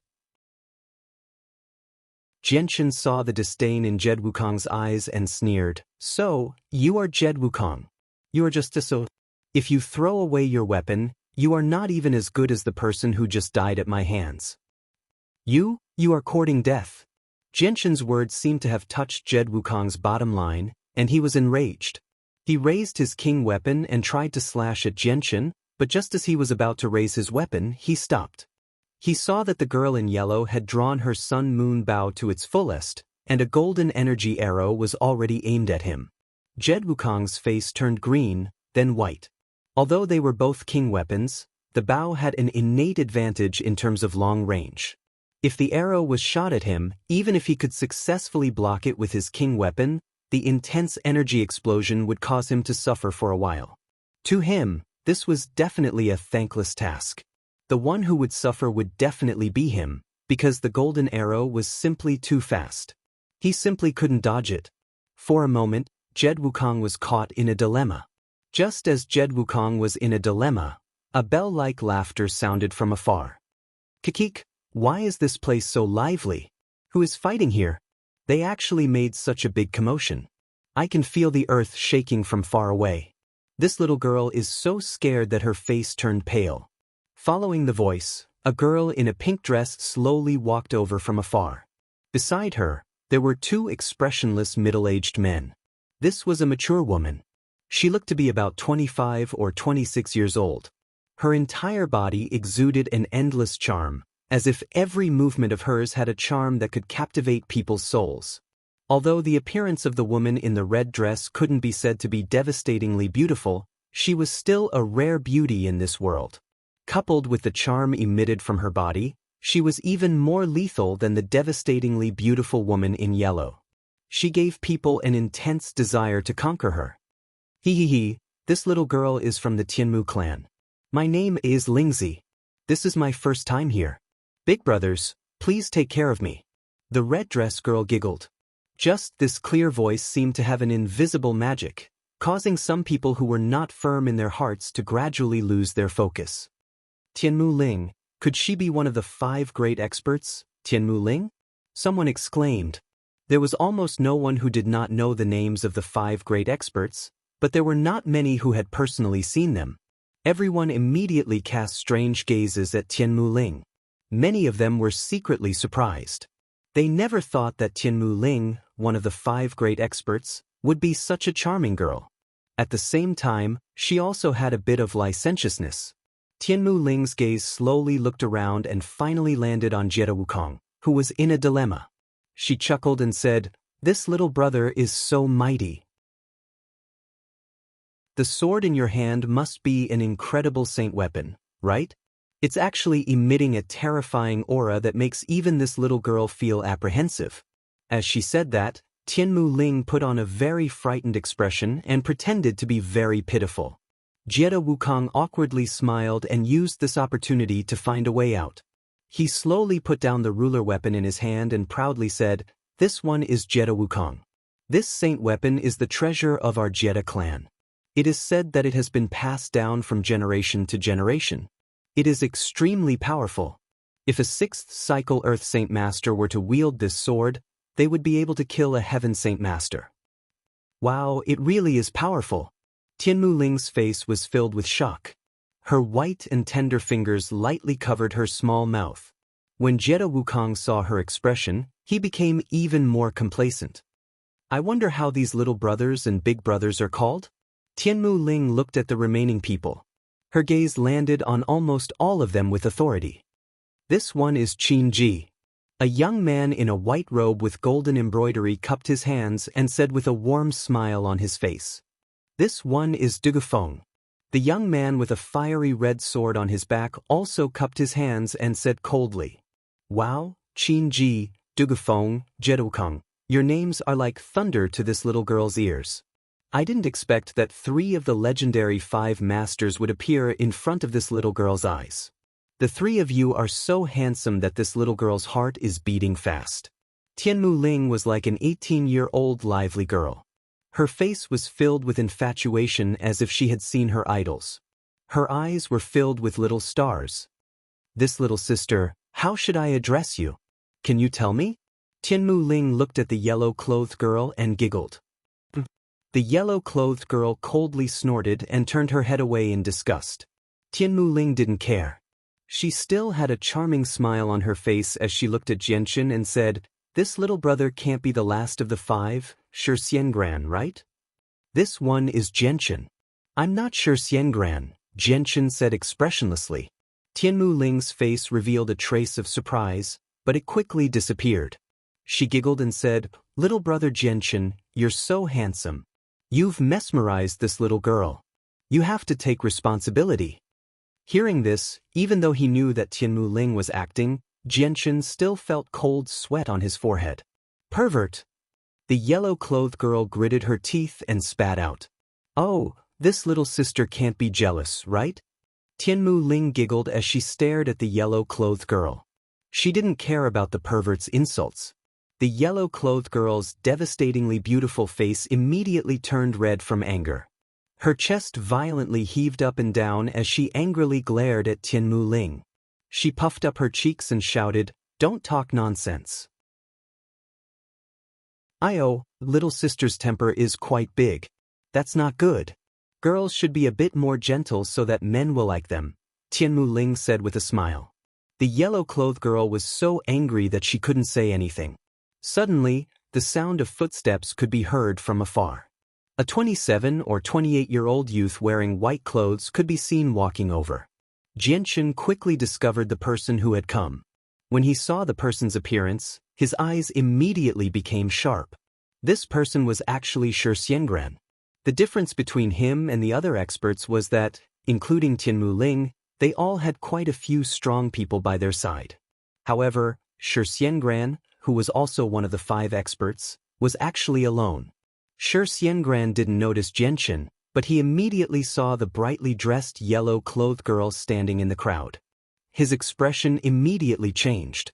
Xianxia saw the disdain in Jed Wukong's eyes and sneered, "So, you are Jed Wukong. You are just so. If you throw away your weapon, you are not even as good as the person who just died at my hands. You are courting death." Xianxia's words seemed to have touched Jed Wukong's bottom line, and he was enraged. He raised his king weapon and tried to slash at Xianxia, but just as he was about to raise his weapon, he stopped. He saw that the girl in yellow had drawn her sun-moon bow to its fullest, and a golden energy arrow was already aimed at him. Jed Wukong's face turned green, then white. Although they were both king weapons, the bow had an innate advantage in terms of long range. If the arrow was shot at him, even if he could successfully block it with his king weapon, the intense energy explosion would cause him to suffer for a while. To him, this was definitely a thankless task. The one who would suffer would definitely be him, because the golden arrow was simply too fast. He simply couldn't dodge it. For a moment, Jed Wukong was caught in a dilemma. Just as Jed Wukong was in a dilemma, a bell-like laughter sounded from afar. "Kikik, why is this place so lively? Who is fighting here? They actually made such a big commotion. I can feel the earth shaking from far away. This little girl is so scared that her face turned pale." Following the voice, a girl in a pink dress slowly walked over from afar. Beside her, there were 2 expressionless middle-aged men. This was a mature woman. She looked to be about 25 or 26 years old. Her entire body exuded an endless charm, as if every movement of hers had a charm that could captivate people's souls. Although the appearance of the woman in the red dress couldn't be said to be devastatingly beautiful, she was still a rare beauty in this world. Coupled with the charm emitted from her body, she was even more lethal than the devastatingly beautiful woman in yellow. She gave people an intense desire to conquer her. Hee, this little girl is from the Tianmu clan. My name is Lingzi. This is my first time here. Big brothers, please take care of me. The red dress girl giggled. Just this clear voice seemed to have an invisible magic, causing some people who were not firm in their hearts to gradually lose their focus. Tianmu Ling, could she be one of the 5 great experts, Tianmu Ling? Someone exclaimed. There was almost no one who did not know the names of the 5 great experts, but there were not many who had personally seen them. Everyone immediately cast strange gazes at Tianmu Ling. Many of them were secretly surprised. They never thought that Tianmu Ling, one of the 5 great experts, would be such a charming girl. At the same time, she also had a bit of licentiousness. Tianmu Ling's gaze slowly looked around and finally landed on Jie Wukong, who was in a dilemma. She chuckled and said, "This little brother is so mighty. The sword in your hand must be an incredible saint weapon, right? It's actually emitting a terrifying aura that makes even this little girl feel apprehensive." As she said that, Tianmu Ling put on a very frightened expression and pretended to be very pitiful. Jie Wukong awkwardly smiled and used this opportunity to find a way out. He slowly put down the ruler weapon in his hand and proudly said, "This one is Jie Wukong. This saint weapon is the treasure of our Jie clan. It is said that it has been passed down from generation to generation. It is extremely powerful. If a 6th cycle Earth Saint Master were to wield this sword, they would be able to kill a Heaven Saint Master." Wow, it really is powerful. Tianmu Ling's face was filled with shock. Her white and tender fingers lightly covered her small mouth. When Jie Wukong saw her expression, he became even more complacent. "I wonder how these little brothers and big brothers are called?" Tianmu Ling looked at the remaining people. Her gaze landed on almost all of them with authority. "This one is Qin Ji." A young man in a white robe with golden embroidery cupped his hands and said with a warm smile on his face. "This one is Dugufeng." The young man with a fiery red sword on his back also cupped his hands and said coldly, "Wow, Qin Ji, Dugufeng, Jie Wukong, your names are like thunder to this little girl's ears. I didn't expect that 3 of the legendary 5 masters would appear in front of this little girl's eyes. The 3 of you are so handsome that this little girl's heart is beating fast." Tianmu Ling was like an 18-year-old lively girl. Her face was filled with infatuation as if she had seen her idols. Her eyes were filled with little stars. "This little sister, how should I address you? Can you tell me?" Tianmu Ling looked at the yellow-clothed girl and giggled. The yellow-clothed girl coldly snorted and turned her head away in disgust. Tianmu Ling didn't care. She still had a charming smile on her face as she looked at Jianchen and said, "This little brother can't be the last of the 5, sure Xiangran, right?" "This one is Jianchen." "I'm not sure Xiangran," Jianchen said expressionlessly. Tianmu Ling's face revealed a trace of surprise, but it quickly disappeared. She giggled and said, "Little brother Jianchen, you're so handsome. You've mesmerized this little girl. You have to take responsibility." Hearing this, even though he knew that Tianmu Ling was acting, Jianchen still felt cold sweat on his forehead. "Pervert!" The yellow-clothed girl gritted her teeth and spat out. "Oh, this little sister can't be jealous, right?" Tianmu Ling giggled as she stared at the yellow-clothed girl. She didn't care about the pervert's insults. The yellow-clothed girl's devastatingly beautiful face immediately turned red from anger. Her chest violently heaved up and down as she angrily glared at Tianmu Ling. She puffed up her cheeks and shouted, "Don't talk nonsense." Little sister's temper is quite big. That's not good. Girls should be a bit more gentle so that men will like them, Tianmu Ling said with a smile. The yellow-clothed girl was so angry that she couldn't say anything. Suddenly, the sound of footsteps could be heard from afar. A 27 or 28-year-old youth wearing white clothes could be seen walking over. Jianchen quickly discovered the person who had come. When he saw the person's appearance, his eyes immediately became sharp. This person was actually Xianxia. The difference between him and the other experts was that, including Tianmu Ling, they all had quite a few strong people by their side. However, Xianxia, who was also one of the 5 experts, was actually alone. Xianxia didn't notice Jianchen, but he immediately saw the brightly dressed yellow-clothed girl standing in the crowd. His expression immediately changed.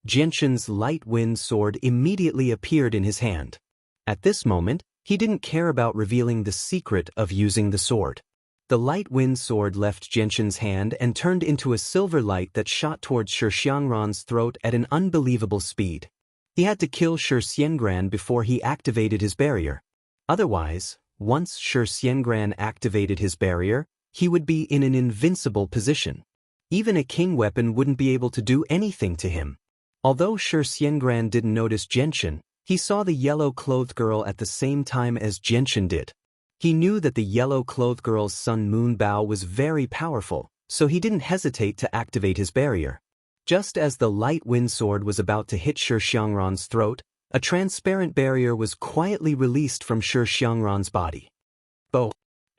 Jianchen's light wind sword immediately appeared in his hand. At this moment, he didn't care about revealing the secret of using the sword. The light wind sword left Jianchen's hand and turned into a silver light that shot towards Xianxia's throat at an unbelievable speed. He had to kill Xianxia before he activated his barrier. Otherwise, once Xianxia activated his barrier, he would be in an invincible position. Even a king weapon wouldn't be able to do anything to him. Although Xianxia didn't notice Jianchen, he saw the yellow-clothed girl at the same time as Jianchen did. He knew that the yellow-clothed girl's Sun Moon Bao was very powerful, so he didn't hesitate to activate his barrier. Just as the light wind sword was about to hit Xianxia's throat, a transparent barrier was quietly released from Xianxia's body.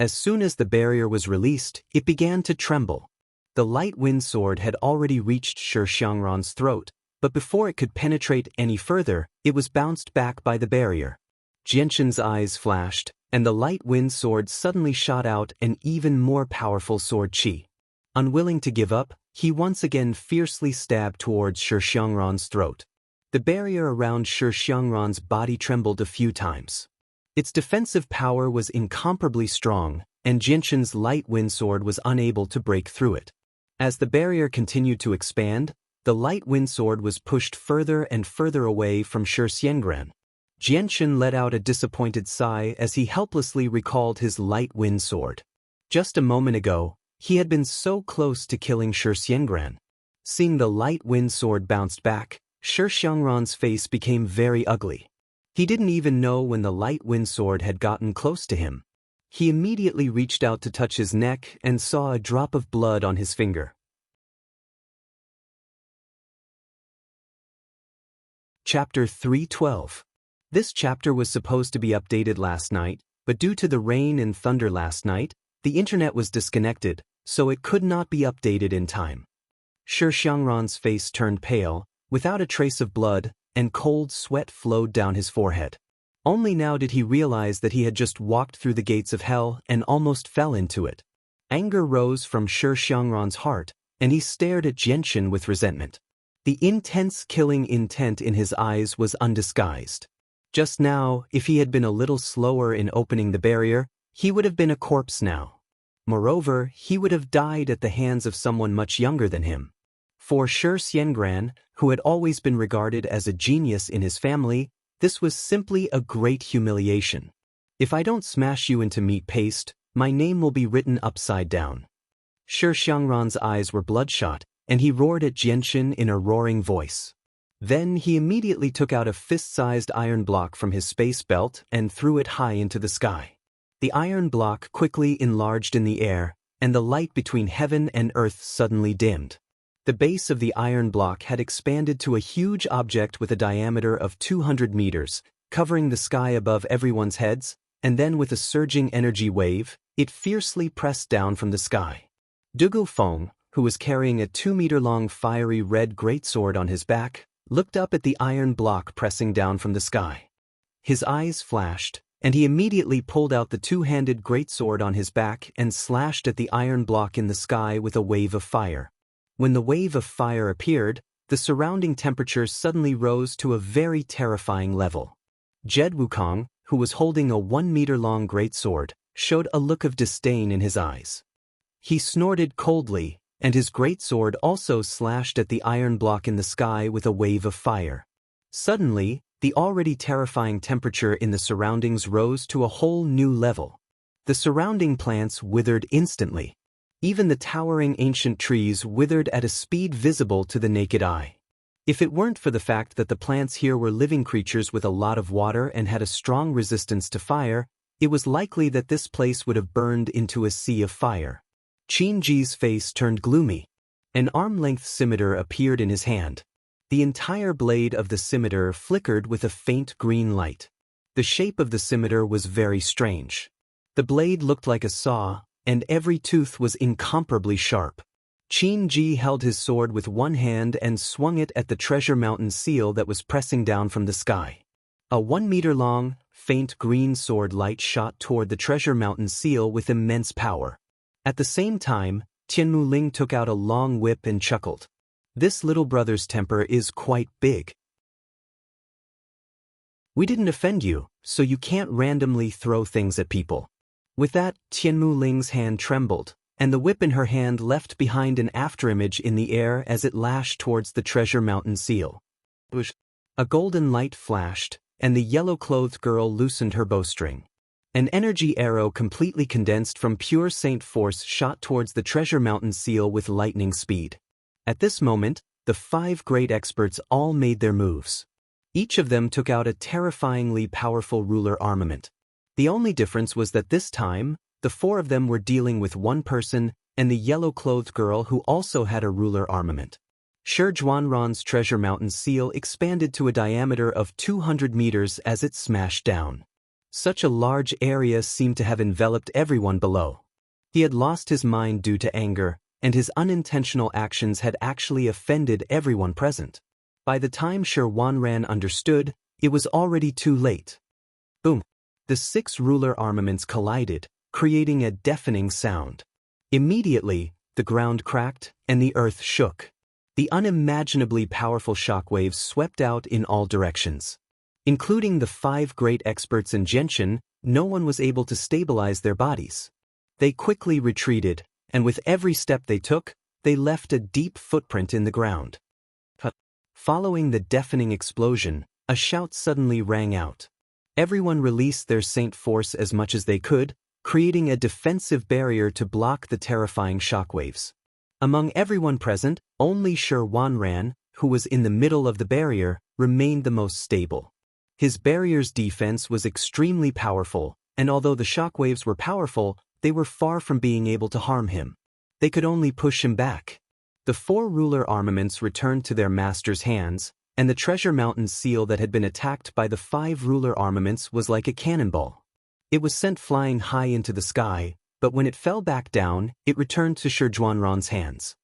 As soon as the barrier was released, it began to tremble. The light wind sword had already reached Xianxia's throat, but before it could penetrate any further, it was bounced back by the barrier. Jianchen's eyes flashed, and the light wind sword suddenly shot out an even more powerful sword qi. Unwilling to give up, he once again fiercely stabbed towards Xianxia's throat. The barrier around Xianxia's body trembled a few times. Its defensive power was incomparably strong, and Jianchen's light wind sword was unable to break through it. As the barrier continued to expand, the light wind sword was pushed further and further away from Xianxia. Jianchen let out a disappointed sigh as he helplessly recalled his light wind sword. Just a moment ago, he had been so close to killing Xianxia. Seeing the light wind sword bounced back, Xianxia's face became very ugly. He didn't even know when the light wind sword had gotten close to him. He immediately reached out to touch his neck and saw a drop of blood on his finger. Chapter 312. This chapter was supposed to be updated last night, but due to the rain and thunder last night, the internet was disconnected, so it could not be updated in time. Xianxia's face turned pale, without a trace of blood, and cold sweat flowed down his forehead. Only now did he realize that he had just walked through the gates of hell and almost fell into it. Anger rose from Xianxia's heart, and he stared at Jianchen with resentment. The intense killing intent in his eyes was undisguised. Just now, if he had been a little slower in opening the barrier, he would have been a corpse now. Moreover, he would have died at the hands of someone much younger than him. For Xianxia, who had always been regarded as a genius in his family, this was simply a great humiliation. If I don't smash you into meat paste, my name will be written upside down. Xianxia's eyes were bloodshot, and he roared at Jianchen in a roaring voice. Then he immediately took out a fist-sized iron block from his space belt and threw it high into the sky. The iron block quickly enlarged in the air, and the light between heaven and earth suddenly dimmed. The base of the iron block had expanded to a huge object with a diameter of 200 meters, covering the sky above everyone's heads, and then with a surging energy wave, it fiercely pressed down from the sky. Dugu Feng, who was carrying a 2-meter-long fiery red greatsword on his back, looked up at the iron block pressing down from the sky. His eyes flashed, and he immediately pulled out the 2-handed greatsword on his back and slashed at the iron block in the sky with a wave of fire. When the wave of fire appeared, the surrounding temperature suddenly rose to a very terrifying level. Jed Wukong, who was holding a 1-meter-long greatsword, showed a look of disdain in his eyes. He snorted coldly, and his greatsword also slashed at the iron block in the sky with a wave of fire. Suddenly, the already terrifying temperature in the surroundings rose to a whole new level. The surrounding plants withered instantly. Even the towering ancient trees withered at a speed visible to the naked eye. If it weren't for the fact that the plants here were living creatures with a lot of water and had a strong resistance to fire, it was likely that this place would have burned into a sea of fire. Qin Ji's face turned gloomy. An arm-length scimitar appeared in his hand. The entire blade of the scimitar flickered with a faint green light. The shape of the scimitar was very strange. The blade looked like a saw, and every tooth was incomparably sharp. Qin Ji held his sword with one hand and swung it at the Treasure Mountain seal that was pressing down from the sky. A 1-meter-long, faint green sword light shot toward the Treasure Mountain seal with immense power. At the same time, Tianmu Ling took out a long whip and chuckled. This little brother's temper is quite big. We didn't offend you, so you can't randomly throw things at people. With that, Tianmu Ling's hand trembled, and the whip in her hand left behind an afterimage in the air as it lashed towards the Treasure Mountain seal. A golden light flashed, and the yellow-clothed girl loosened her bowstring. An energy arrow completely condensed from pure saint force shot towards the Treasure Mountain seal with lightning speed. At this moment, the 5 great experts all made their moves. Each of them took out a terrifyingly powerful ruler armament. The only difference was that this time, the 4 of them were dealing with one person and the yellow-clothed girl who also had a ruler armament. Shi Zhuanran's Treasure Mountain seal expanded to a diameter of 200 meters as it smashed down. Such a large area seemed to have enveloped everyone below. He had lost his mind due to anger, and his unintentional actions had actually offended everyone present. By the time Shi Zhuanran understood, it was already too late. Boom! The 6 ruler armaments collided, creating a deafening sound. Immediately, the ground cracked, and the earth shook. The unimaginably powerful shockwaves swept out in all directions. Including the 5 great experts in Genshin, no one was able to stabilize their bodies. They quickly retreated, and with every step they took, they left a deep footprint in the ground. Following the deafening explosion, a shout suddenly rang out. Everyone released their saint force as much as they could, creating a defensive barrier to block the terrifying shockwaves. Among everyone present, only Shi Zhuanran, who was in the middle of the barrier, remained the most stable. His barrier's defense was extremely powerful, and although the shockwaves were powerful, they were far from being able to harm him. They could only push him back. The 4 ruler armaments returned to their master's hands, and the Treasure Mountain seal that had been attacked by the 5 ruler armaments was like a cannonball. It was sent flying high into the sky, but when it fell back down, it returned to Shi Zhuanran's hands.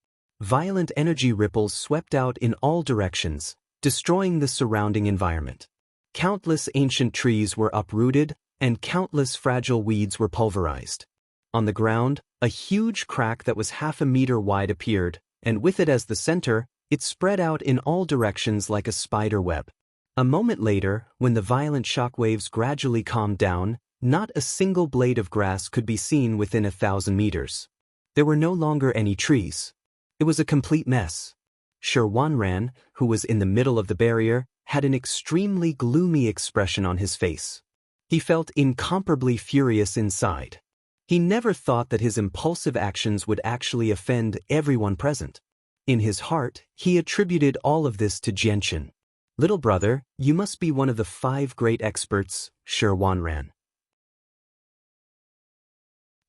Violent energy ripples swept out in all directions, destroying the surrounding environment. Countless ancient trees were uprooted, and countless fragile weeds were pulverized. On the ground, a huge crack that was half a meter wide appeared, and with it as the center, it spread out in all directions like a spider web. A moment later, when the violent shockwaves gradually calmed down, not a single blade of grass could be seen within 1,000 meters. There were no longer any trees. It was a complete mess. Shi Zhuanran, who was in the middle of the barrier, had an extremely gloomy expression on his face. He felt incomparably furious inside. He never thought that his impulsive actions would actually offend everyone present. In his heart, he attributed all of this to Genshin. Little brother, you must be one of the 5 great experts, Shi Zhuanran.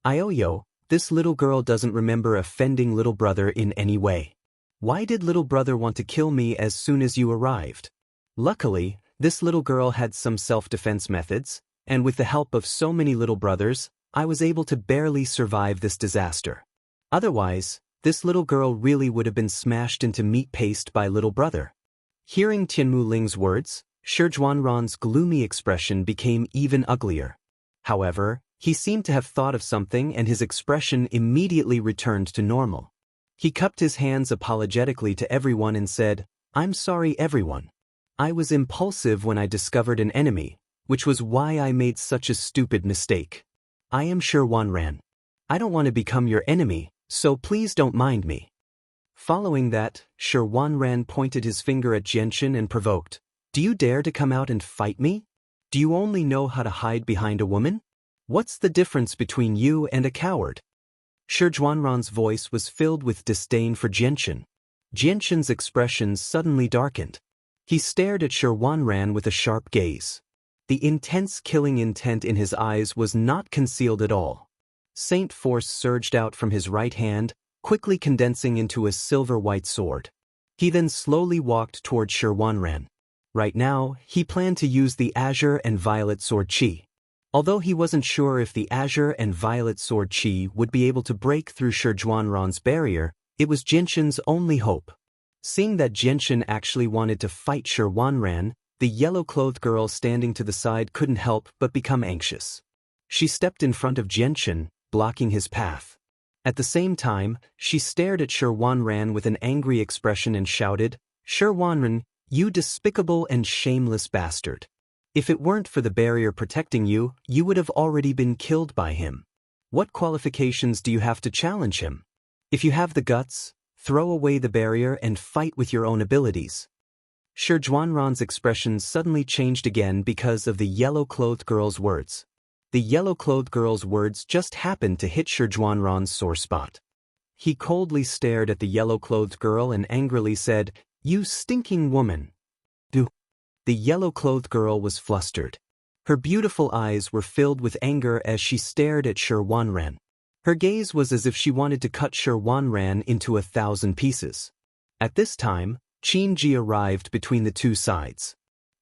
Ioyo, this little girl doesn't remember offending little brother in any way. Why did little brother want to kill me as soon as you arrived? Luckily, this little girl had some self-defense methods, and with the help of so many little brothers, I was able to barely survive this disaster. Otherwise, this little girl really would have been smashed into meat paste by little brother. Hearing Tianmu Ling's words, Shi Zhuanran's gloomy expression became even uglier. However, he seemed to have thought of something and his expression immediately returned to normal. He cupped his hands apologetically to everyone and said, "I'm sorry everyone. I was impulsive when I discovered an enemy, which was why I made such a stupid mistake. I am Shi Zhuanran. I don't want to become your enemy, so please don't mind me." Following that, Shi Zhuanran pointed his finger at Genshin and provoked, "Do you dare to come out and fight me? Do you only know how to hide behind a woman? What's the difference between you and a coward?" Shi Zhuanran's voice was filled with disdain for Genshin. Genshin's expression suddenly darkened. He stared at Shi Zhuanran with a sharp gaze. The intense killing intent in his eyes was not concealed at all. Saint force surged out from his right hand, quickly condensing into a silver-white sword. He then slowly walked toward Shi Wanran. Right now, he planned to use the Azure and Violet Sword Qi. Although he wasn't sure if the Azure and Violet Sword Qi would be able to break through Shi Wanran's barrier, it was Jianxin's only hope. Seeing that Jianxin actually wanted to fight Shi Wanran, the yellow-clothed girl standing to the side couldn't help but become anxious. She stepped in front of Jianxin, blocking his path. At the same time, she stared at Shi Wanran with an angry expression and shouted, "Shi Wanran, you despicable and shameless bastard. If it weren't for the barrier protecting you, you would have already been killed by him. What qualifications do you have to challenge him? If you have the guts, throw away the barrier and fight with your own abilities." Shi Wanran's expression suddenly changed again because of the yellow-clothed girl's words. The yellow-clothed girl's words just happened to hit Shi Wanran's sore spot. He coldly stared at the yellow-clothed girl and angrily said, "You stinking woman." The yellow-clothed girl was flustered. Her beautiful eyes were filled with anger as she stared at Shi Wanran. Her gaze was as if she wanted to cut Shi Wanran into 1,000 pieces. At this time, Qin Ji arrived between the two sides.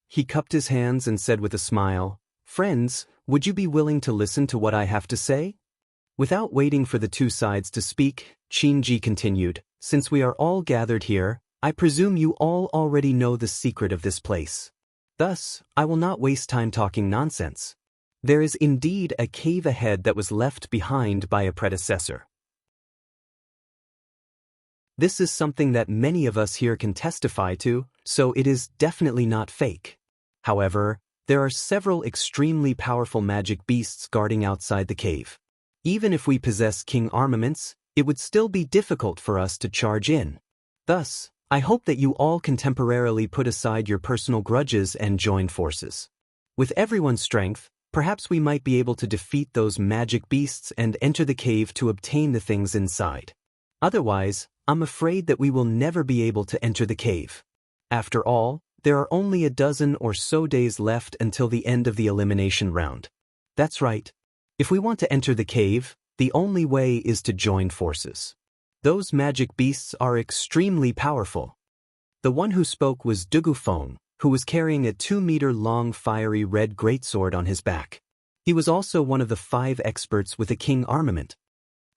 He cupped his hands and said with a smile, "Friends, would you be willing to listen to what I have to say?" Without waiting for the two sides to speak, Qin Ji continued, "Since we are all gathered here, I presume you all already know the secret of this place. Thus, I will not waste time talking nonsense. There is indeed a cave ahead that was left behind by a predecessor. This is something that many of us here can testify to, so it is definitely not fake. However, there are several extremely powerful magic beasts guarding outside the cave. Even if we possess king armaments, it would still be difficult for us to charge in. Thus, I hope that you all can temporarily put aside your personal grudges and join forces. With everyone's strength, perhaps we might be able to defeat those magic beasts and enter the cave to obtain the things inside. Otherwise, I'm afraid that we will never be able to enter the cave. After all, there are only a dozen or so days left until the end of the elimination round. That's right. If we want to enter the cave, the only way is to join forces. Those magic beasts are extremely powerful." The one who spoke was Dugufeng, who was carrying a 2-meter-long fiery red greatsword on his back. He was also one of the 5 experts with a king armament.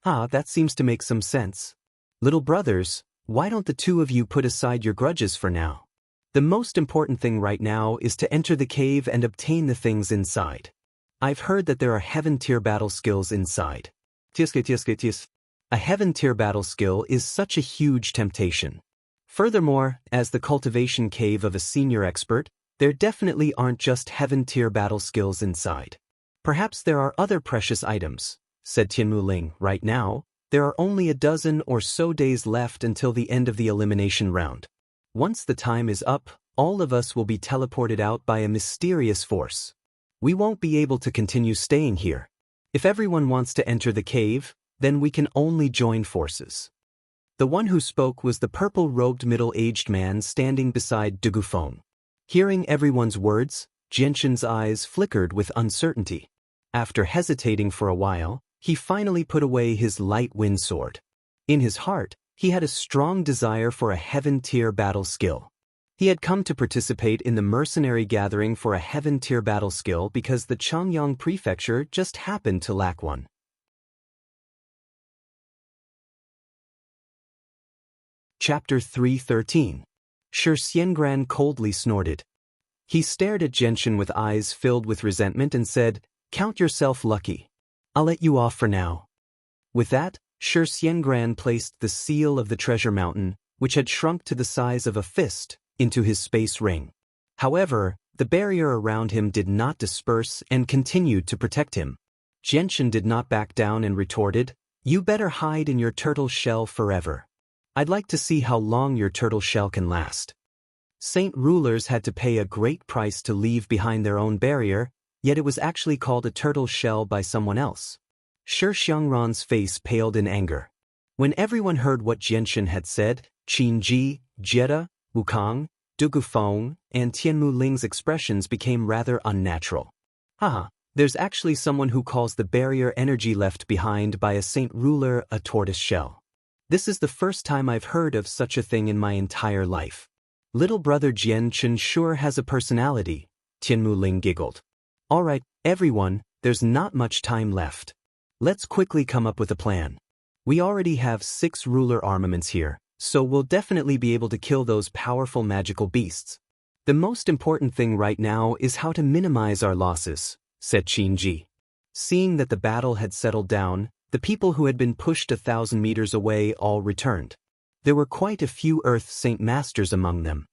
That seems to make some sense. Little brothers, why don't the two of you put aside your grudges for now? The most important thing right now is to enter the cave and obtain the things inside. I've heard that there are heaven-tier battle skills inside. A heaven-tier battle skill is such a huge temptation. Furthermore, as the cultivation cave of a senior expert, there definitely aren't just heaven-tier battle skills inside. Perhaps there are other precious items, said Tianmu Ling. Right now, there are only a dozen or so days left until the end of the elimination round. Once the time is up, all of us will be teleported out by a mysterious force. We won't be able to continue staying here. If everyone wants to enter the cave, then we can only join forces. The one who spoke was the purple-robed middle-aged man standing beside Dugufeng. Hearing everyone's words, Jianxin's eyes flickered with uncertainty. After hesitating for a while, he finally put away his light wind sword. In his heart, he had a strong desire for a heaven-tier battle skill. He had come to participate in the mercenary gathering for a heaven-tier battle skill because the Changyang prefecture just happened to lack one. Chapter 313. Shi Xiangran coldly snorted. He stared at Jianxin with eyes filled with resentment and said, "Count yourself lucky. I'll let you off for now." With that, Shi Xiangran placed the seal of the treasure mountain, which had shrunk to the size of a fist, into his space ring. However, the barrier around him did not disperse and continued to protect him. Jianxin did not back down and retorted, "You better hide in your turtle shell forever. I'd like to see how long your turtle shell can last." Saint rulers had to pay a great price to leave behind their own barrier, yet it was actually called a turtle shell by someone else. Shi Xiangran's face paled in anger. When everyone heard what Jianxin had said, Qin Ji, Jetta, Wukong, Dugufeng, and Tianmu Ling's expressions became rather unnatural. There's actually someone who calls the barrier energy left behind by a saint ruler a tortoise shell. This is the first time I've heard of such a thing in my entire life. Little brother Jianchen sure has a personality, Tianmu Ling giggled. Alright, everyone, there's not much time left. Let's quickly come up with a plan. We already have 6 ruler armaments here, so we'll definitely be able to kill those powerful magical beasts. The most important thing right now is how to minimize our losses, said Qinji. Seeing that the battle had settled down, the people who had been pushed 1,000 meters away all returned. There were quite a few Earth Saint Masters among them.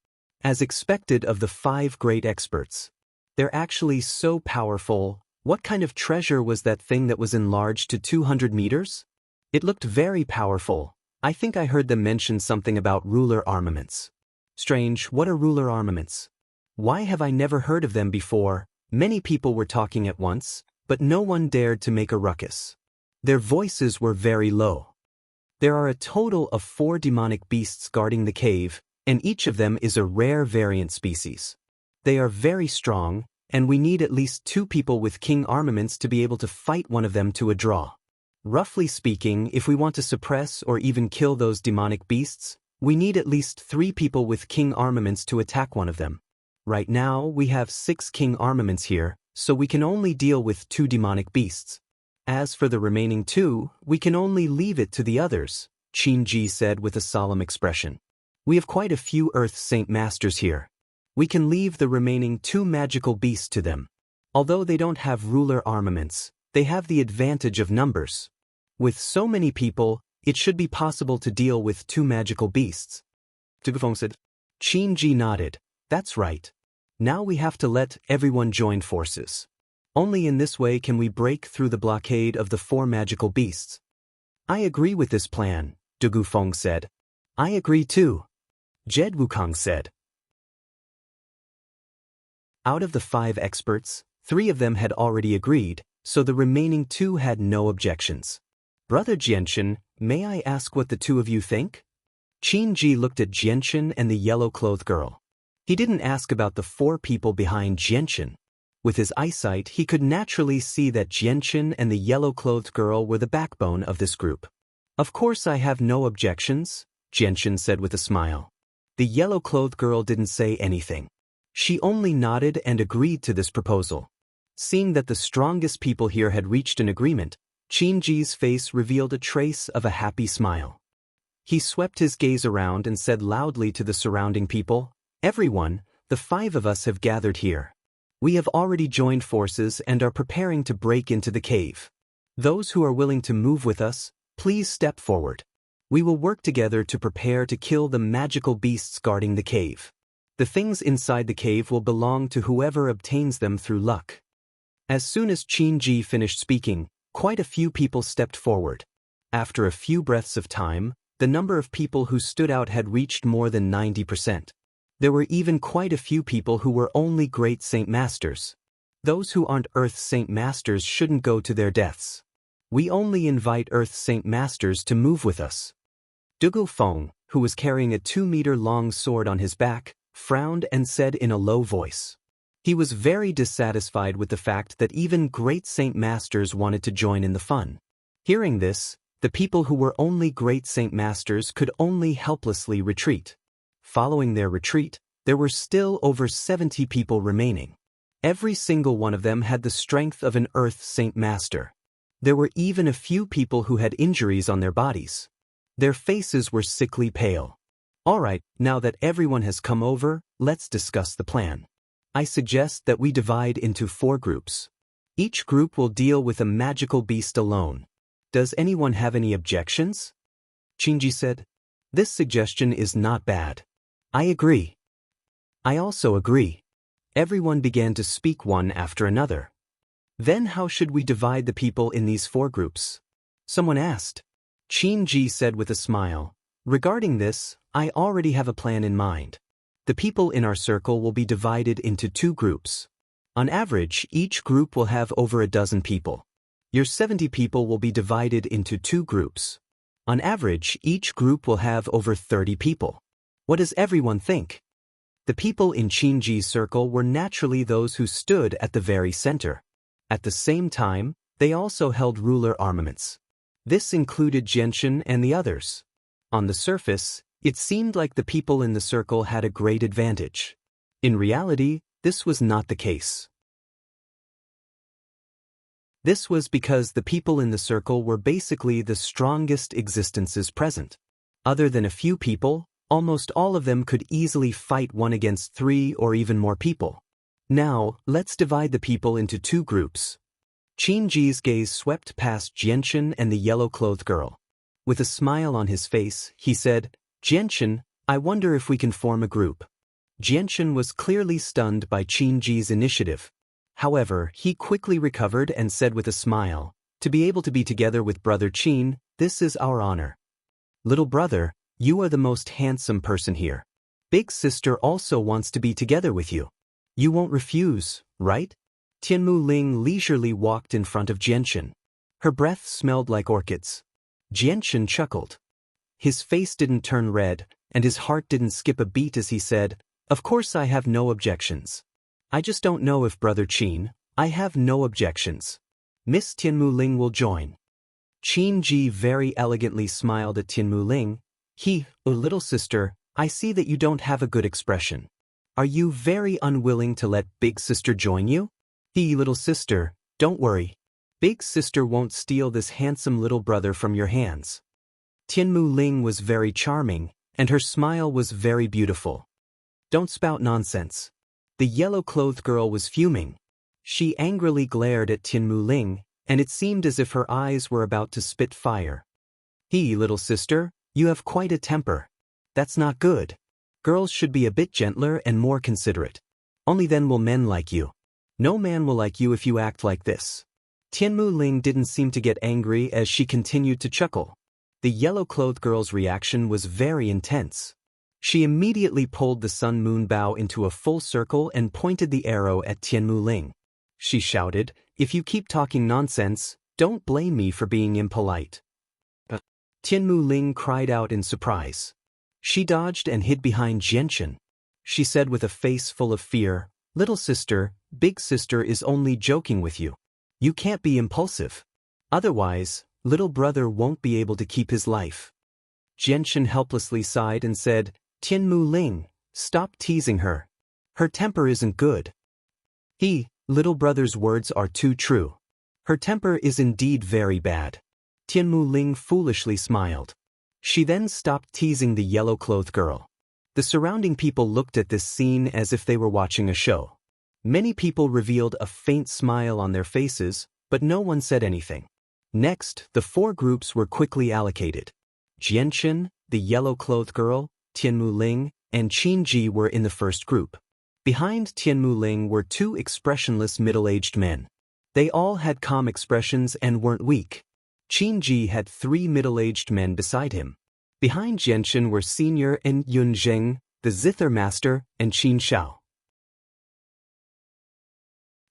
As expected of the 5 great experts. They're actually so powerful. What kind of treasure was that thing that was enlarged to 200 meters? It looked very powerful. I think I heard them mention something about ruler armaments. Strange, what are ruler armaments? Why have I never heard of them before? Many people were talking at once, but no one dared to make a ruckus. Their voices were very low. There are a total of 4 demonic beasts guarding the cave, and each of them is a rare variant species. They are very strong, and we need at least 2 people with king armaments to be able to fight one of them to a draw. Roughly speaking, if we want to suppress or even kill those demonic beasts, we need at least 3 people with king armaments to attack one of them. Right now, we have 6 king armaments here, so we can only deal with 2 demonic beasts. As for the remaining 2, we can only leave it to the others, Qinji said with a solemn expression. We have quite a few Earth Saint Masters here. We can leave the remaining 2 magical beasts to them. Although they don't have ruler armaments, they have the advantage of numbers. With so many people, it should be possible to deal with 2 magical beasts. Dugufeng said. Qinji nodded. That's right. Now we have to let everyone join forces. Only in this way can we break through the blockade of the 4 magical beasts. I agree with this plan, Dugufeng said. I agree too, Jed Wukong said. Out of the 5 experts, 3 of them had already agreed, so the remaining 2 had no objections. Brother Jianchen, may I ask what the 2 of you think? Qinji looked at Jianchen and the yellow-clothed girl. He didn't ask about the 4 people behind Jianchen. With his eyesight, he could naturally see that Jianchen and the yellow-clothed girl were the backbone of this group. Of course I have no objections, Jianchen said with a smile. The yellow-clothed girl didn't say anything. She only nodded and agreed to this proposal. Seeing that the strongest people here had reached an agreement, Qinji's face revealed a trace of a happy smile. He swept his gaze around and said loudly to the surrounding people, Everyone, the 5 of us have gathered here. We have already joined forces and are preparing to break into the cave. Those who are willing to move with us, please step forward. We will work together to prepare to kill the magical beasts guarding the cave. The things inside the cave will belong to whoever obtains them through luck. As soon as Qinji finished speaking, quite a few people stepped forward. After a few breaths of time, the number of people who stood out had reached more than 90%. There were even quite a few people who were only Great Saint Masters. Those who aren't Earth Saint Masters shouldn't go to their deaths. We only invite Earth Saint Masters to move with us. Dugufeng, who was carrying a 2-meter-long sword on his back, frowned and said in a low voice. He was very dissatisfied with the fact that even Great Saint Masters wanted to join in the fun. Hearing this, the people who were only Great Saint Masters could only helplessly retreat. Following their retreat, there were still over 70 people remaining. Every single one of them had the strength of an Earth Saint Master. There were even a few people who had injuries on their bodies. Their faces were sickly pale. Alright, now that everyone has come over, let's discuss the plan. I suggest that we divide into 4 groups. Each group will deal with a magical beast alone. Does anyone have any objections? Qinji said. This suggestion is not bad. I agree. I also agree. Everyone began to speak one after another. Then how should we divide the people in these 4 groups? Someone asked. Qinji said with a smile. Regarding this, I already have a plan in mind. The people in our circle will be divided into 2 groups. On average, each group will have over a dozen people. Your 70 people will be divided into 2 groups. On average, each group will have over 30 people. What does everyone think? The people in Qinji's circle were naturally those who stood at the very center. At the same time, they also held ruler armaments. This included Xianxia and the others. On the surface, it seemed like the people in the circle had a great advantage. In reality, this was not the case. This was because the people in the circle were basically the strongest existences present. Other than a few people, almost all of them could easily fight 1 against 3 or even more people. Now, let's divide the people into 2 groups. Qinji's gaze swept past Xianxia and the yellow-clothed girl. With a smile on his face, he said, "Xianxia, I wonder if we can form a group." Xianxia was clearly stunned by Qinji's initiative. However, he quickly recovered and said with a smile, "To be able to be together with Brother Qin, this is our honor. Little brother, you are the most handsome person here. Big sister also wants to be together with you. You won't refuse, right?" Tianmu Ling leisurely walked in front of Xianxia. Her breath smelled like orchids. Xianxia chuckled. His face didn't turn red, and his heart didn't skip a beat as he said, "Of course I have no objections. I just don't know if Brother Qin, I have no objections. Miss Tianmu Ling will join." Qinji very elegantly smiled at Tianmu Ling. "Oh little sister, I see that you don't have a good expression. Are you very unwilling to let big sister join you?" Little sister, don't worry. Big sister won't steal this handsome little brother from your hands." Tianmu Ling was very charming, and her smile was very beautiful. "Don't spout nonsense." The yellow-clothed girl was fuming. She angrily glared at Tianmu Ling, and it seemed as if her eyes were about to spit fire. Little sister, you have quite a temper. That's not good. Girls should be a bit gentler and more considerate. Only then will men like you. No man will like you if you act like this." Tianmu Ling didn't seem to get angry as she continued to chuckle. The yellow-clothed girl's reaction was very intense. She immediately pulled the sun-moon bow into a full circle and pointed the arrow at Tianmu Ling. She shouted, "If you keep talking nonsense, don't blame me for being impolite." Tianmu Ling cried out in surprise. She dodged and hid behind Xianxia. She said with a face full of fear, "Little sister, big sister is only joking with you. You can't be impulsive. Otherwise, little brother won't be able to keep his life." Xianxia helplessly sighed and said, "Tianmu Ling, stop teasing her. Her temper isn't good." Little brother's words are too true. Her temper is indeed very bad." Tianmu Ling foolishly smiled. She then stopped teasing the yellow-clothed girl. The surrounding people looked at this scene as if they were watching a show. Many people revealed a faint smile on their faces, but no one said anything. Next, the 4 groups were quickly allocated. Xianxia, the yellow-clothed girl, Tianmu Ling, and Qinji were in the first group. Behind Tianmu Ling were 2 expressionless middle-aged men. They all had calm expressions and weren't weak. Qinji had 3 middle-aged men beside him. Behind Xianxia were Senior and Yunzheng, the Zither Master, and Qin Shao.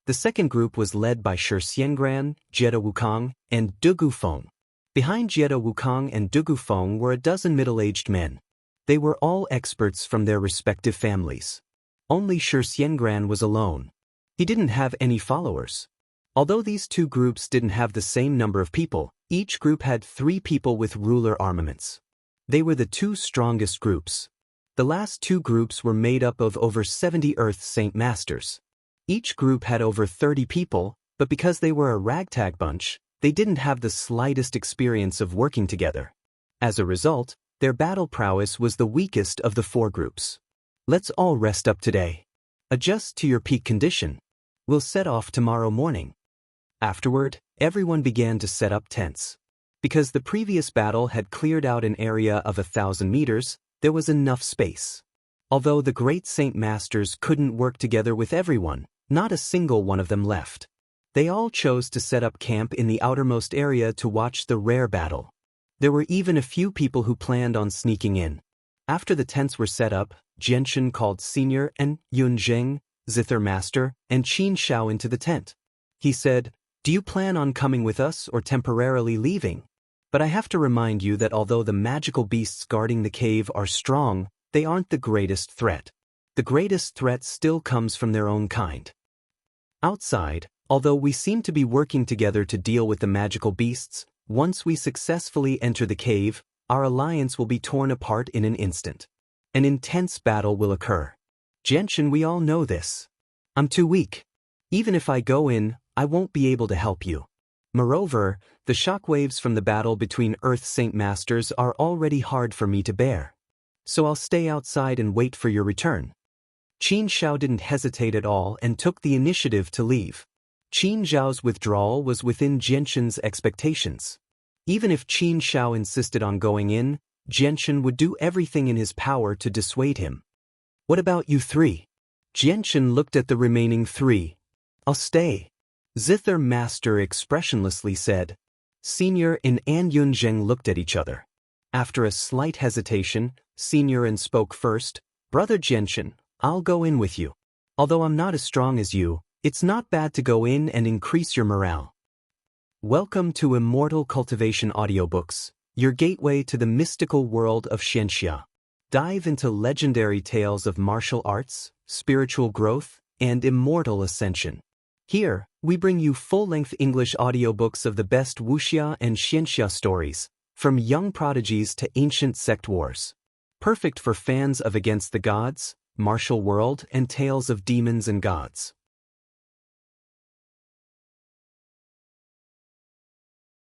The second group was led by Xiangran, Jiedo Wukong, and Dugu Feng. Behind Jiedo Wukong and Dugu Feng were a dozen middle-aged men. They were all experts from their respective families. Only Xiangran was alone. He didn't have any followers. Although these 2 groups didn't have the same number of people, each group had 3 people with ruler armaments. They were the 2 strongest groups. The last 2 groups were made up of over 70 Earth Saint Masters. Each group had over 30 people, but because they were a ragtag bunch, they didn't have the slightest experience of working together. As a result, their battle prowess was the weakest of the 4 groups. "Let's all rest up today. Adjust to your peak condition. We'll set off tomorrow morning." Afterward, everyone began to set up tents. Because the previous battle had cleared out an area of 1,000 meters, there was enough space. Although the great Saint Masters couldn't work together with everyone, not a single one of them left. They all chose to set up camp in the outermost area to watch the rare battle. There were even a few people who planned on sneaking in. After the tents were set up, Xianxia called Senior and Yunzheng, Zither Master, and Qin Shao into the tent. He said, "Do you plan on coming with us or temporarily leaving? But I have to remind you that although the magical beasts guarding the cave are strong, they aren't the greatest threat. The greatest threat still comes from their own kind." Outside, Although we seem to be working together to deal with the magical beasts, once we successfully enter the cave, our alliance will be torn apart in an instant. An intense battle will occur. Jianshan, we all know this. I'm too weak. Even if I go in, I won't be able to help you. Moreover, the shockwaves from the battle between Earth Saint Masters are already hard for me to bear. So I'll stay outside and wait for your return. Qin Xiao didn't hesitate at all and took the initiative to leave. Qin Zhao's withdrawal was within Jianshan's expectations. Even if Qin Xiao insisted on going in, Jianshan would do everything in his power to dissuade him. What about you three? Jianshan looked at the remaining three. I'll stay. Zither Master expressionlessly said. Senior and An Yunzheng looked at each other. After a slight hesitation, Senior and spoke first. Brother Jianshan, I'll go in with you. Although I'm not as strong as you, it's not bad to go in and increase your morale. Welcome to Immortal Cultivation Audiobooks, your gateway to the mystical world of Xianxia. Dive into legendary tales of martial arts, spiritual growth, and immortal ascension. Here, we bring you full-length English audiobooks of the best Wuxia and Xianxia stories, from young prodigies to ancient sect wars. Perfect for fans of Against the Gods, Martial World, and tales of demons and gods.